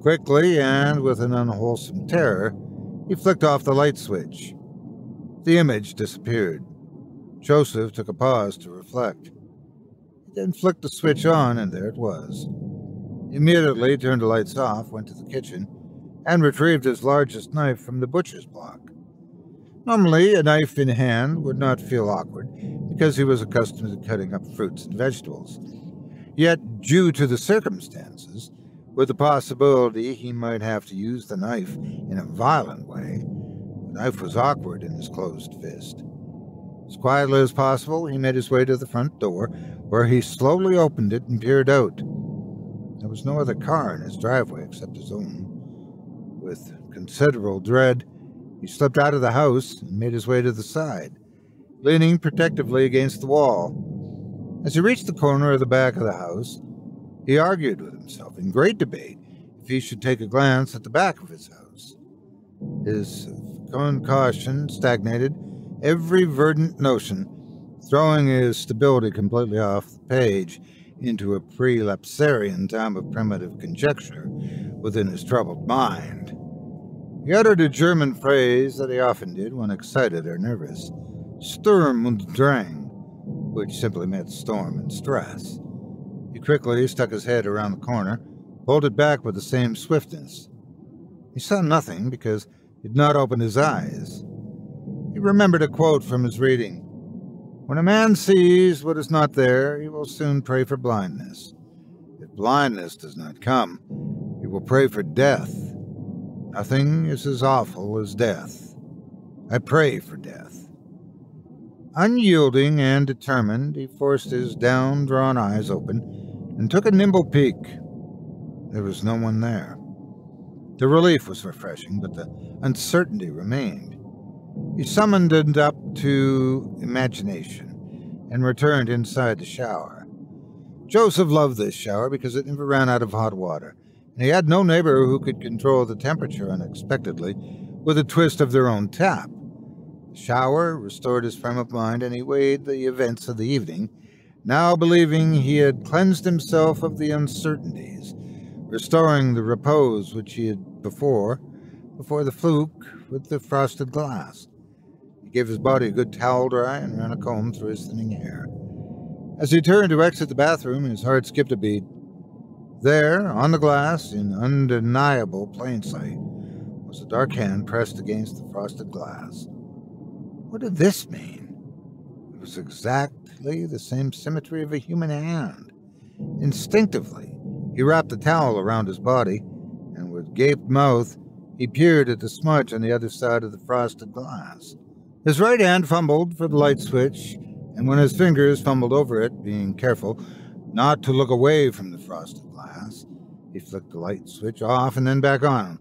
Quickly, and with an unwholesome terror, he flicked off the light switch. The image disappeared. Joseph took a pause to reflect. He then flicked the switch on, and there it was. He immediately turned the lights off, went to the kitchen, and retrieved his largest knife from the butcher's block. Normally, a knife in hand would not feel awkward, because he was accustomed to cutting up fruits and vegetables. Yet, due to the circumstances, with the possibility he might have to use the knife in a violent way, the knife was awkward in his closed fist. As quietly as possible, he made his way to the front door, where he slowly opened it and peered out. There was no other car in his driveway except his own. With considerable dread, he slipped out of the house and made his way to the side, leaning protectively against the wall. As he reached the corner of the back of the house, he argued with himself in great debate if he should take a glance at the back of his house. His caution stagnated every verdant notion, throwing his stability completely off the page into a pre-lapsarian time of primitive conjecture within his troubled mind. He uttered a German phrase that he often did when excited or nervous, Sturm und Drang, which simply meant storm and stress. He quickly stuck his head around the corner, pulled it back with the same swiftness. He saw nothing because he had not opened his eyes. He remembered a quote from his reading. When a man sees what is not there, he will soon pray for blindness. If blindness does not come, he will pray for death. Nothing is as awful as death. I pray for death. Unyielding and determined, he forced his down-drawn eyes open and took a nimble peek. There was no one there. The relief was refreshing, but the uncertainty remained. He summoned it up to imagination and returned inside the shower. Joseph loved this shower because it never ran out of hot water, and he had no neighbor who could control the temperature unexpectedly with a twist of their own tap. The shower restored his frame of mind, and he weighed the events of the evening, now believing he had cleansed himself of the uncertainties, restoring the repose which he had before before the fluke with the frosted glass. He gave his body a good towel dry and ran a comb through his thinning hair. As he turned to exit the bathroom, his heart skipped a beat. There, on the glass, in undeniable plain sight, was a dark hand pressed against the frosted glass. What did this mean? It was exactly the same symmetry of a human hand. Instinctively, he wrapped the towel around his body, and with gaped mouth, he peered at the smudge on the other side of the frosted glass. His right hand fumbled for the light switch, and when his fingers fumbled over it, being careful not to look away from the frosted glass, he flicked the light switch off and then back on.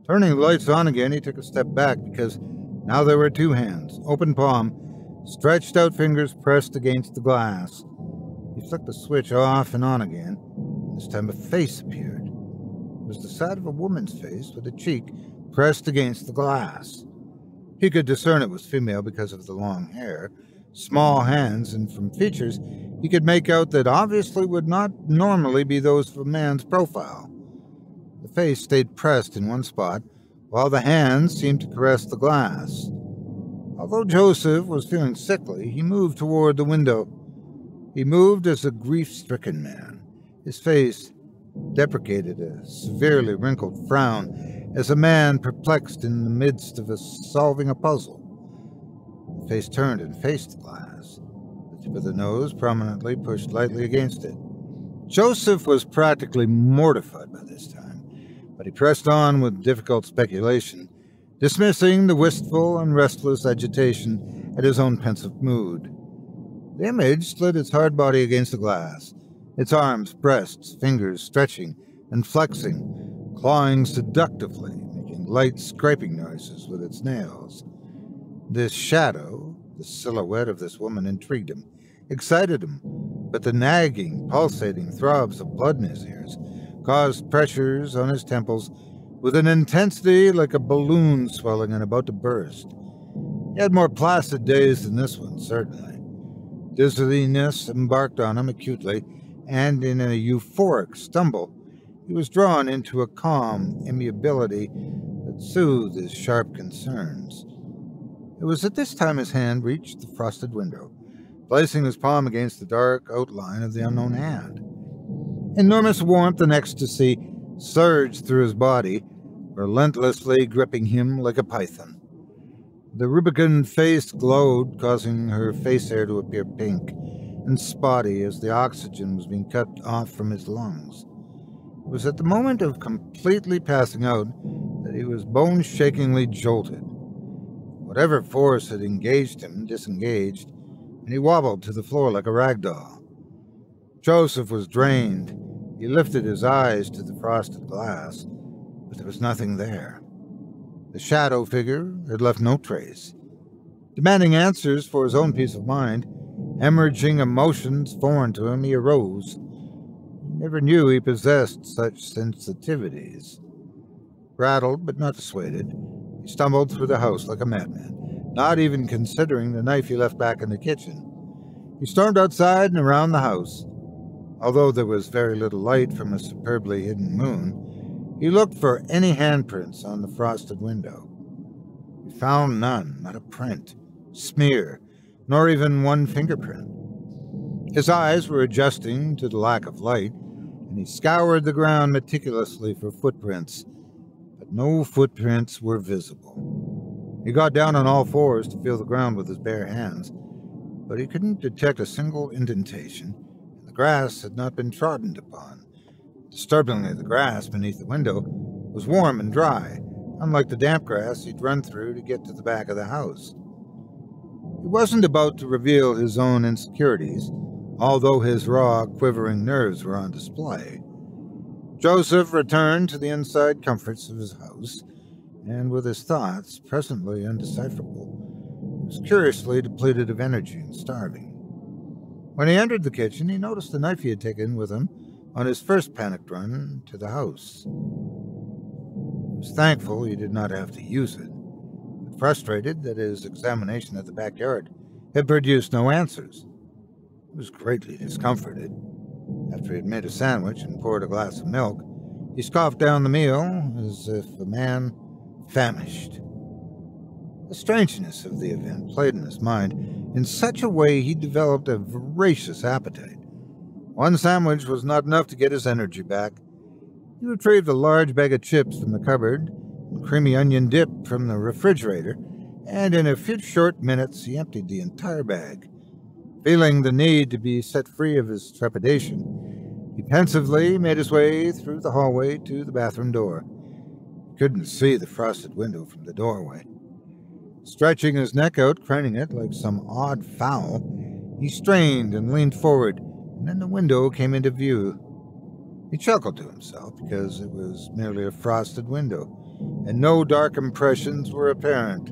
Turning the lights on again, he took a step back because now there were two hands, open palm, stretched out fingers pressed against the glass. He flicked the switch off and on again, and this time a face appeared. It was the side of a woman's face with a cheek pressed against the glass. He could discern it was female because of the long hair, small hands, and from features he could make out that obviously would not normally be those of a man's profile. The face stayed pressed in one spot, while the hands seemed to caress the glass. Although Joseph was feeling sickly, he moved toward the window. He moved as a grief-stricken man. His face deprecated a severely wrinkled frown as a man perplexed in the midst of solving a puzzle. The face turned and faced the glass, the tip of the nose prominently pushed lightly against it. Joseph was practically mortified by this time, but he pressed on with difficult speculation, dismissing the wistful and restless agitation at his own pensive mood. The image slid its hard body against the glass, its arms, breasts, fingers stretching and flexing, clawing seductively, making light scraping noises with its nails. This shadow, the silhouette of this woman, intrigued him, excited him, but the nagging, pulsating throbs of blood in his ears caused pressures on his temples with an intensity like a balloon swelling and about to burst. He had more placid days than this one, certainly. Dizziness embarked on him acutely, and in a euphoric stumble, he was drawn into a calm immobility that soothed his sharp concerns. It was at this time his hand reached the frosted window, placing his palm against the dark outline of the unknown hand. Enormous warmth and ecstasy surged through his body, relentlessly gripping him like a python. The rubicund face glowed, causing her face hair to appear pink and spotty as the oxygen was being cut off from his lungs. It was at the moment of completely passing out that he was bone-shakingly jolted. Whatever force had engaged him disengaged, and he wobbled to the floor like a rag doll. Joseph was drained. He lifted his eyes to the frosted glass, but there was nothing there. The shadow figure had left no trace. Demanding answers for his own peace of mind, hemorrhaging emotions foreign to him, he arose. He never knew he possessed such sensitivities. Rattled but not dissuaded, he stumbled through the house like a madman, not even considering the knife he left back in the kitchen. He stormed outside and around the house. Although there was very little light from a superbly hidden moon, he looked for any handprints on the frosted window. He found none, not a print, smear, nor even one fingerprint. His eyes were adjusting to the lack of light, and he scoured the ground meticulously for footprints, but no footprints were visible. He got down on all fours to feel the ground with his bare hands, but he couldn't detect a single indentation, and the grass had not been trodden upon. Disturbingly, the grass beneath the window was warm and dry, unlike the damp grass he'd run through to get to the back of the house. He wasn't about to reveal his own insecurities, although his raw, quivering nerves were on display. Joseph returned to the inside comforts of his house, and with his thoughts presently undecipherable, he was curiously depleted of energy and starving. When he entered the kitchen, he noticed the knife he had taken with him on his first panicked run to the house. He was thankful he did not have to use it, but frustrated that his examination of the backyard had produced no answers. He was greatly discomforted. After he had made a sandwich and poured a glass of milk, he scoffed down the meal as if a man famished. The strangeness of the event played in his mind in such a way he developed a voracious appetite. One sandwich was not enough to get his energy back. He retrieved a large bag of chips from the cupboard and creamy onion dip from the refrigerator, and in a few short minutes he emptied the entire bag. Feeling the need to be set free of his trepidation, he pensively made his way through the hallway to the bathroom door. He couldn't see the frosted window from the doorway. Stretching his neck out, craning it like some odd fowl, he strained and leaned forward, and then the window came into view. He chuckled to himself because it was merely a frosted window, and no dark impressions were apparent.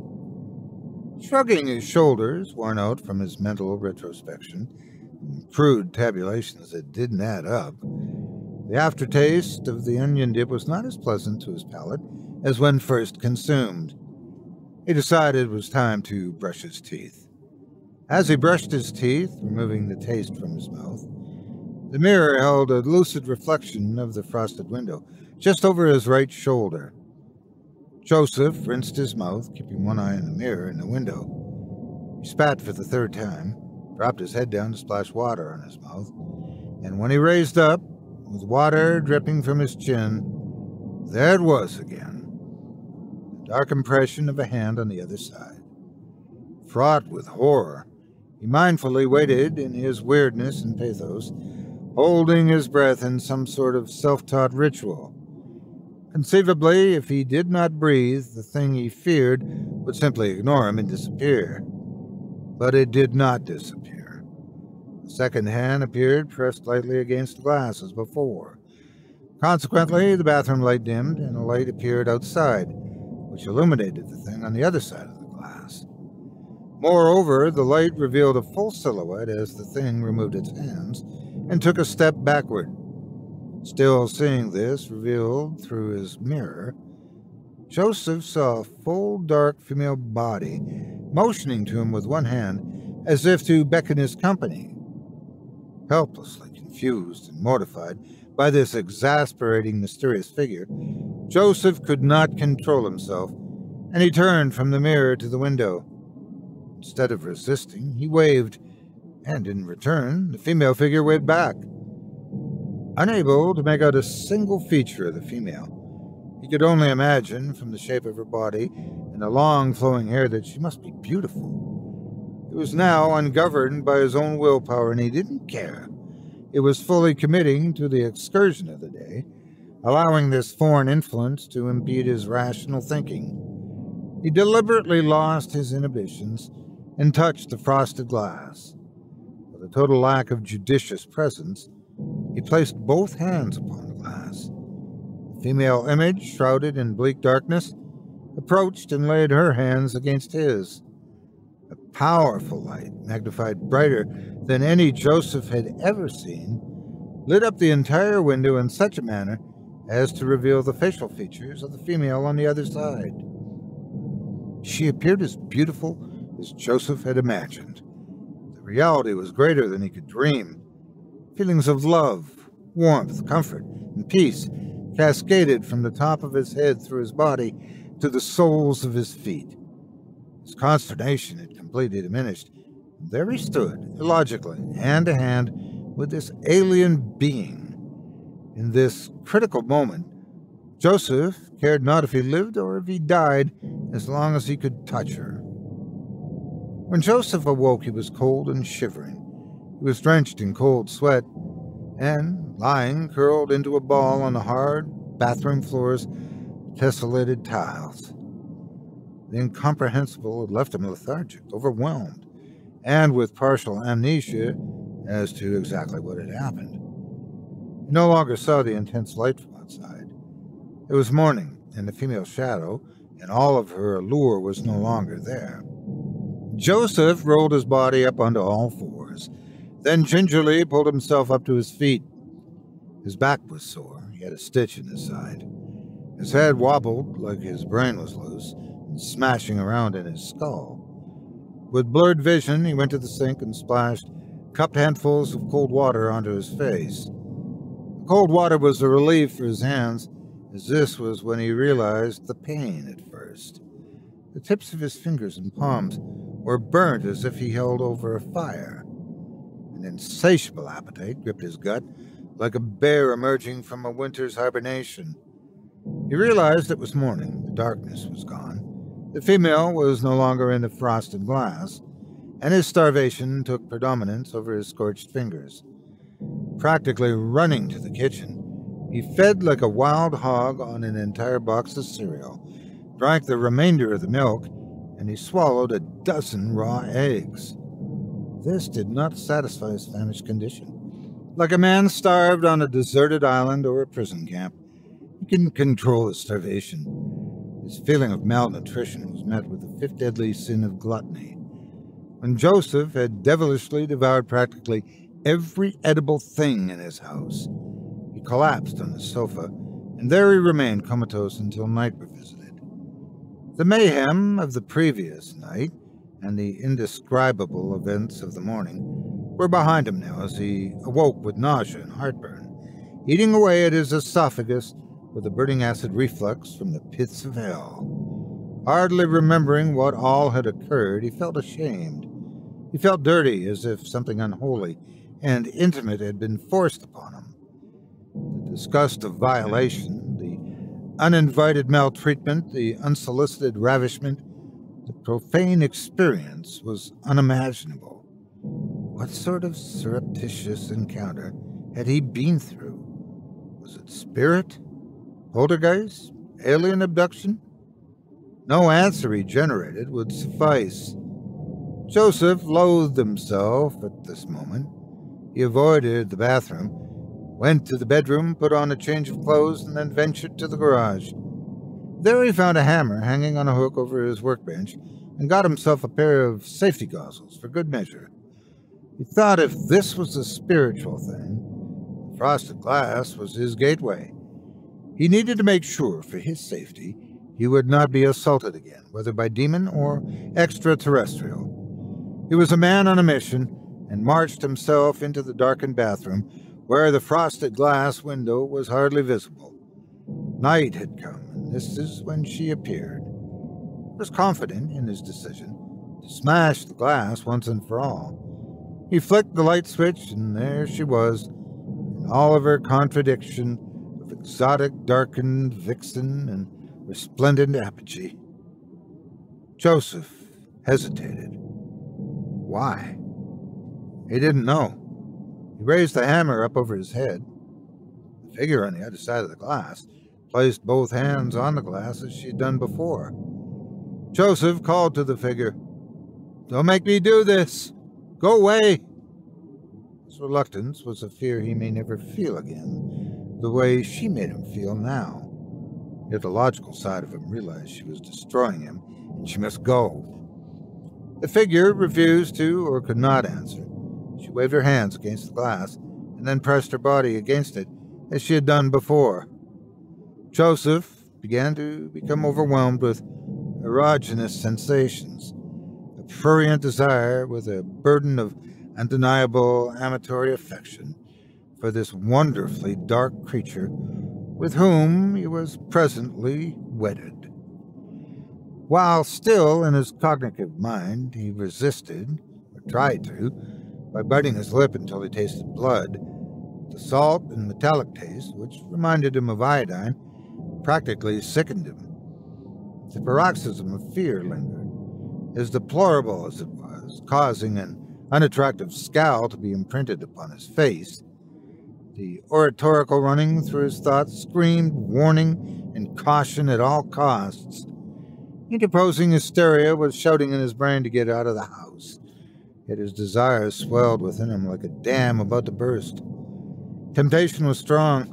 Shrugging his shoulders, worn out from his mental retrospection, and crude tabulations that didn't add up, the aftertaste of the onion dip was not as pleasant to his palate as when first consumed. He decided it was time to brush his teeth. As he brushed his teeth, removing the taste from his mouth, the mirror held a lucid reflection of the frosted window just over his right shoulder. Joseph rinsed his mouth, keeping one eye on the mirror and the window. He spat for the third time, dropped his head down to splash water on his mouth, and when he raised up, with water dripping from his chin, there it was again, the dark impression of a hand on the other side. Fraught with horror, he mindfully waited in his weirdness and pathos, holding his breath in some sort of self-taught ritual. Conceivably, if he did not breathe, the thing he feared would simply ignore him and disappear. But it did not disappear. The second hand appeared pressed lightly against the glass as before. Consequently, the bathroom light dimmed, and a light appeared outside, which illuminated the thing on the other side of the glass. Moreover, the light revealed a full silhouette as the thing removed its hands and took a step backward. Still seeing this revealed through his mirror, Joseph saw a full, dark female body motioning to him with one hand as if to beckon his company. Helplessly confused and mortified by this exasperating, mysterious figure, Joseph could not control himself, and he turned from the mirror to the window. Instead of resisting, he waved, and in return, the female figure waved back. Unable to make out a single feature of the female, he could only imagine, from the shape of her body and the long flowing hair, that she must be beautiful. He was now ungoverned by his own willpower, and he didn't care. He was fully committing to the excursion of the day, allowing this foreign influence to impede his rational thinking. He deliberately lost his inhibitions and touched the frosted glass. With a total lack of judicious presence, he placed both hands upon the glass. The female image, shrouded in bleak darkness, approached and laid her hands against his. A powerful light, magnified brighter than any Joseph had ever seen, lit up the entire window in such a manner as to reveal the facial features of the female on the other side. She appeared as beautiful as Joseph had imagined. The reality was greater than he could dream. Feelings of love, warmth, comfort, and peace cascaded from the top of his head through his body to the soles of his feet. His consternation had completely diminished. There he stood, illogically, hand to hand with this alien being. In this critical moment, Joseph cared not if he lived or if he died, as long as he could touch her. When Joseph awoke, he was cold and shivering. He was drenched in cold sweat, and, lying curled into a ball on the hard bathroom floor's tessellated tiles. The incomprehensible had left him lethargic, overwhelmed, and with partial amnesia as to exactly what had happened. He no longer saw the intense light from outside. It was morning, and the female shadow, and all of her allure, was no longer there. Joseph rolled his body up onto all fours, then gingerly pulled himself up to his feet. His back was sore. He had a stitch in his side. His head wobbled like his brain was loose and smashing around in his skull. With blurred vision, he went to the sink and splashed cupped handfuls of cold water onto his face. The cold water was a relief for his hands, as this was when he realized the pain at first. thirst. The tips of his fingers and palms were burnt as if he held over a fire. An insatiable appetite gripped his gut, like a bear emerging from a winter's hibernation. He realized it was morning. The darkness was gone. The female was no longer in the frosted glass, and his starvation took predominance over his scorched fingers. Practically running to the kitchen, he fed like a wild hog on an entire box of cereal, drank the remainder of the milk, and he swallowed a dozen raw eggs. This did not satisfy his famished condition. Like a man starved on a deserted island or a prison camp, he couldn't control his starvation. His feeling of malnutrition was met with the fifth deadly sin of gluttony. When Joseph had devilishly devoured practically every edible thing in his house, he collapsed on the sofa, and there he remained comatose until night was visited. The mayhem of the previous night and the indescribable events of the morning were behind him now as he awoke with nausea and heartburn, eating away at his esophagus with a burning acid reflux from the pits of hell. Hardly remembering what all had occurred, he felt ashamed. He felt dirty, as if something unholy and intimate had been forced upon him. The disgust of violation, the uninvited maltreatment, the unsolicited ravishment, the profane experience was unimaginable. What sort of surreptitious encounter had he been through? Was it spirit? Poltergeist? Alien abduction? No answer he generated would suffice. Joseph loathed himself at this moment. He avoided the bathroom, went to the bedroom, put on a change of clothes, and then ventured to the garage. There he found a hammer hanging on a hook over his workbench and got himself a pair of safety goggles for good measure. He thought if this was a spiritual thing, frosted glass was his gateway. He needed to make sure, for his safety, he would not be assaulted again, whether by demon or extraterrestrial. He was a man on a mission, and marched himself into the darkened bathroom, where the frosted glass window was hardly visible. Night had come, and this is when she appeared. He was confident in his decision to smash the glass once and for all. He flicked the light switch, and there she was, in all of her contradiction of exotic, darkened vixen and resplendent apogee. Joseph hesitated. Why? He didn't know. He raised the hammer up over his head. The figure on the other side of the glass placed both hands on the glass as she had done before. Joseph called to the figure, "Don't make me do this! Go away!" His reluctance was a fear he may never feel again, the way she made him feel now. Yet the logical side of him realized she was destroying him, and she must go. The figure refused to or could not answer. She waved her hands against the glass, and then pressed her body against it, as she had done before. Joseph began to become overwhelmed with erogenous sensations, a prurient desire with a burden of undeniable amatory affection for this wonderfully dark creature with whom he was presently wedded. While still in his cognitive mind, he resisted, or tried to, by biting his lip until he tasted blood. The salt and metallic taste, which reminded him of iodine, practically sickened him. The paroxysm of fear lingered, as deplorable as it was, causing an unattractive scowl to be imprinted upon his face. The oratorical running through his thoughts screamed warning and caution at all costs. Interposing hysteria was shouting in his brain to get out of the house, yet his desires swelled within him like a dam about to burst. Temptation was strong.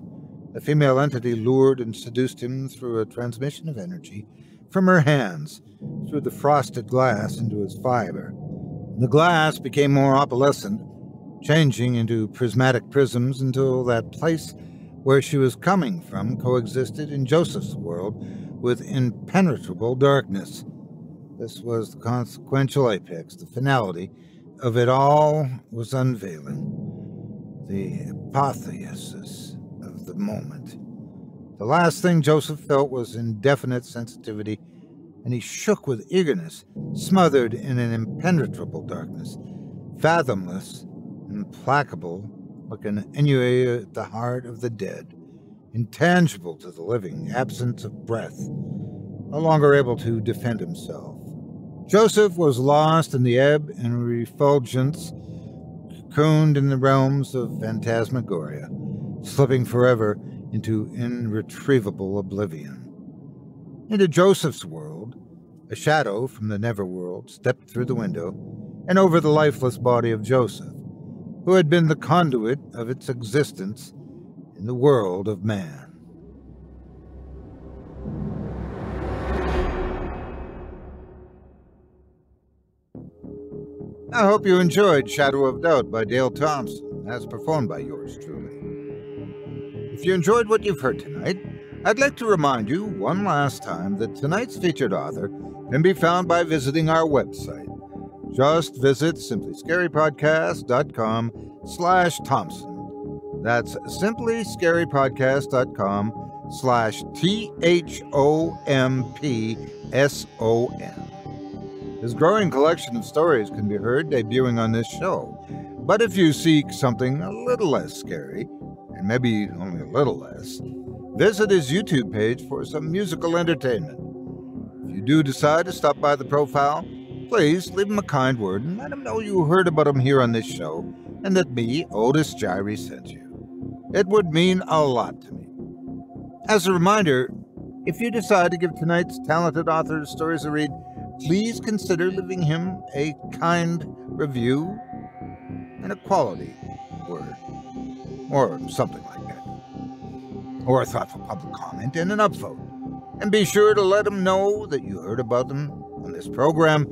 The female entity lured and seduced him through a transmission of energy from her hands, through the frosted glass into his fiber. The glass became more opalescent, changing into prismatic prisms until that place where she was coming from coexisted in Joseph's world with impenetrable darkness. This was the consequential apex, the finality of it all was unveiling, the apotheosis of the moment. The last thing Joseph felt was indefinite sensitivity and he shook with eagerness, smothered in an impenetrable darkness, fathomless, implacable, like an ennui at the heart of the dead, intangible to the living, absence of breath, no longer able to defend himself. Joseph was lost in the ebb and refulgence, cocooned in the realms of phantasmagoria, slipping forever into irretrievable oblivion. Into Joseph's world, a shadow from the Neverworld stepped through the window and over the lifeless body of Joseph, who had been the conduit of its existence in the world of man. I hope you enjoyed Shadow of Doubt by Dale Thompson, as performed by yours truly. If you enjoyed what you've heard tonight, I'd like to remind you one last time that tonight's featured author can be found by visiting our website. Just visit simplyscarypodcast.com/Thompson. That's simplyscarypodcast.com/THOMPSON. His growing collection of stories can be heard debuting on this show. But if you seek something a little less scary, and maybe only a little less, visit his YouTube page for some musical entertainment. If you do decide to stop by the profile, please leave him a kind word and let him know you heard about him here on this show and that me, Otis Jiry, sent you. It would mean a lot to me. As a reminder, if you decide to give tonight's talented author's stories a read, please consider leaving him a kind review and a quality word, or something like that, or a thoughtful public comment and an upvote. And be sure to let him know that you heard about them on this program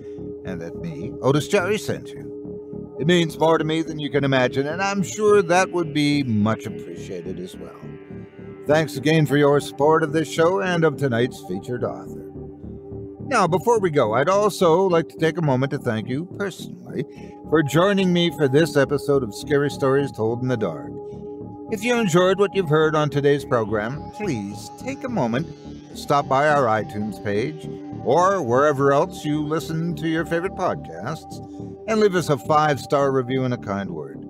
and that me, Otis Jiry, sent you. It means more to me than you can imagine, and I'm sure that would be much appreciated as well. Thanks again for your support of this show and of tonight's featured author. Now, before we go, I'd also like to take a moment to thank you personally for joining me for this episode of Scary Stories Told in the Dark. If you enjoyed what you've heard on today's program, please take a moment to stop by our iTunes page or wherever else you listen to your favorite podcasts and leave us a 5-star review and a kind word.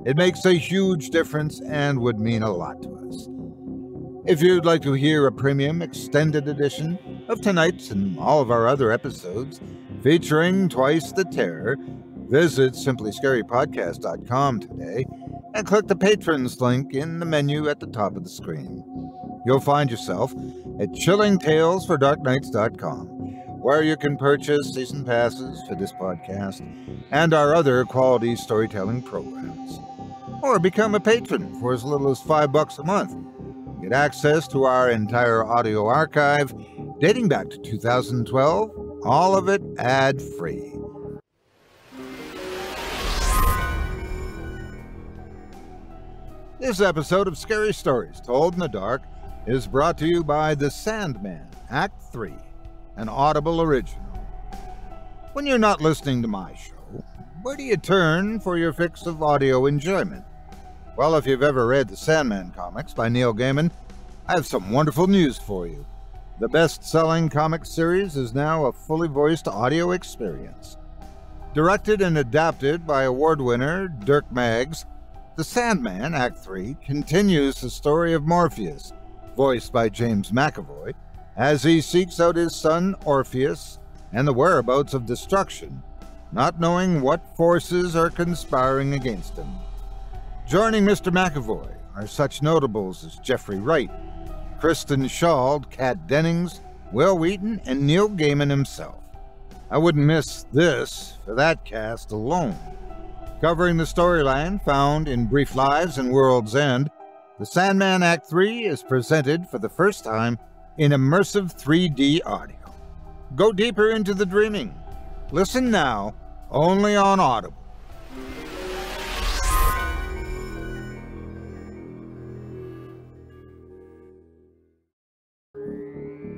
It makes a huge difference and would mean a lot to us. If you'd like to hear a premium extended edition of tonight's and all of our other episodes featuring Twice the Terror, visit simplyscarypodcast.com today and click the Patrons link in the menu at the top of the screen. You'll find yourself at chillingtalesfordarknights.com, where you can purchase season passes for this podcast and our other quality storytelling programs. Or become a patron for as little as $5 a month. Get access to our entire audio archive dating back to 2012, all of it ad-free. This episode of Scary Stories Told in the Dark is brought to you by the Sandman Act 3, an Audible original. When you're not listening to my show, where do you turn for your fix of audio enjoyment? Well, if you've ever read the Sandman comics by Neil Gaiman, I have some wonderful news for you. The best-selling comic series is now a fully voiced audio experience. Directed and adapted by award winner Dirk Maggs, The Sandman Act 3 continues the story of Morpheus, voiced by James McAvoy, as he seeks out his son Orpheus and the whereabouts of destruction, not knowing what forces are conspiring against him. Joining Mr. McAvoy are such notables as Jeffrey Wright, Kristen Schaal, Kat Dennings, Will Wheaton, and Neil Gaiman himself. I wouldn't miss this for that cast alone. Covering the storyline found in Brief Lives and World's End, The Sandman Act 3 is presented for the first time in immersive 3D audio. Go deeper into the dreaming. Listen now, only on Audible.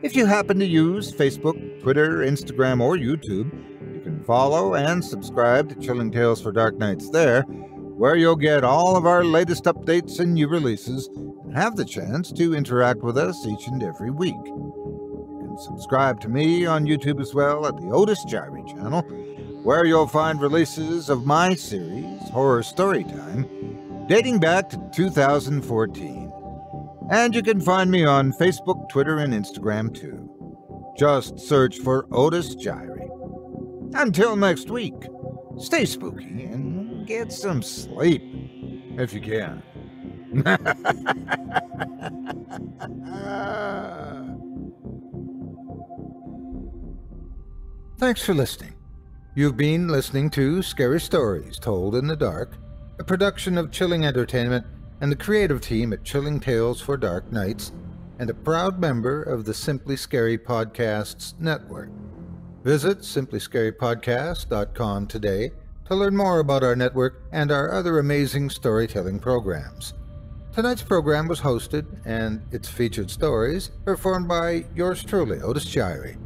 If you happen to use Facebook, Twitter, Instagram, or YouTube, you can follow and subscribe to Chilling Tales for Dark Nights there, where you'll get all of our latest updates and new releases and have the chance to interact with us each and every week. You can subscribe to me on YouTube as well at the Otis Jiry channel, where you'll find releases of my series, Horror Storytime, dating back to 2014. And you can find me on Facebook, Twitter, and Instagram too. Just search for Otis Jiry. Until next week, stay spooky and get some sleep, if you can. Thanks for listening. You've been listening to Scary Stories Told in the Dark, a production of Chilling Entertainment and the creative team at Chilling Tales for Dark Nights, and a proud member of the Simply Scary Podcasts network. Visit simplyscarypodcast.com today to learn more about our network and our other amazing storytelling programs. Tonight's program was hosted, and its featured stories performed by yours truly, Otis Jiry.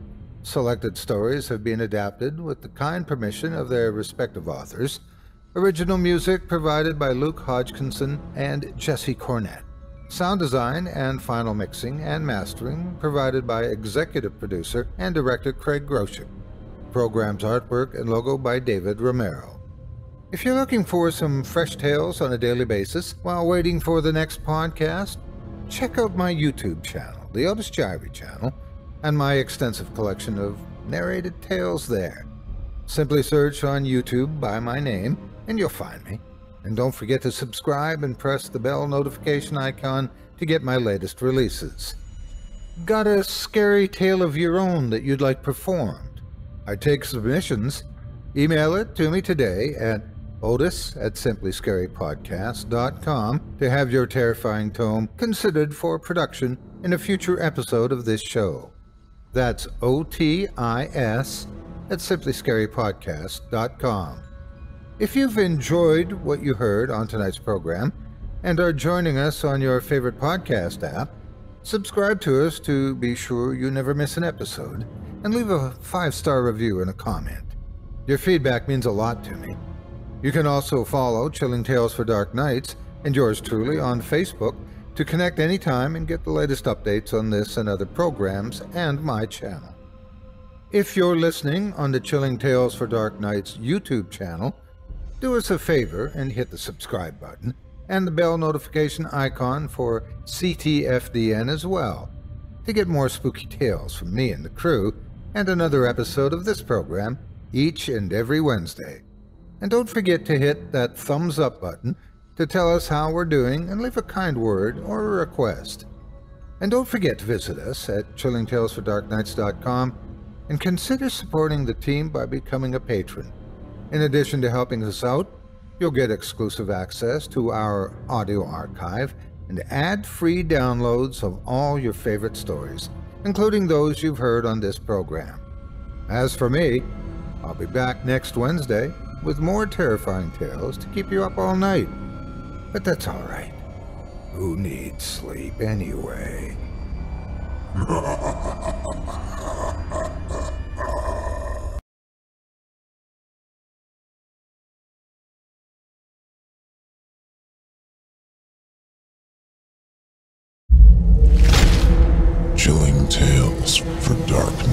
Selected stories have been adapted with the kind permission of their respective authors. Original music provided by Luke Hodgkinson and Jesse Cornett. Sound design and final mixing and mastering provided by executive producer and director Craig Groshek. Program's artwork and logo by David Romero. If you're looking for some fresh tales on a daily basis while waiting for the next podcast, check out my YouTube channel, the Otis Jiry channel, and my extensive collection of narrated tales there. Simply search on YouTube by my name and you'll find me. And don't forget to subscribe and press the bell notification icon to get my latest releases. Got a scary tale of your own that you'd like performed? I take submissions. Email it to me today at otis@simplyscarypodcast.com to have your terrifying tome considered for production in a future episode of this show. That's OTIS@simplyscarypodcast.com. If you've enjoyed what you heard on tonight's program and are joining us on your favorite podcast app, subscribe to us to be sure you never miss an episode, and leave a 5-star review and a comment. Your feedback means a lot to me. You can also follow Chilling Tales for Dark Nights and yours truly on Facebook to connect anytime and get the latest updates on this and other programs and my channel. If you're listening on the Chilling Tales for Dark Nights YouTube channel, do us a favor and hit the subscribe button and the bell notification icon for ctfdn as well to get more spooky tales from me and the crew and another episode of this program each and every Wednesday. And don't forget to hit that thumbs up button to tell us how we're doing and leave a kind word or a request. And don't forget to visit us at chillingtalesfordarknights.com and consider supporting the team by becoming a patron. In addition to helping us out, you'll get exclusive access to our audio archive and ad-free downloads of all your favorite stories, including those you've heard on this program. As for me, I'll be back next Wednesday with more terrifying tales to keep you up all night. But that's all right. Who needs sleep anyway? Chilling Tales for Dark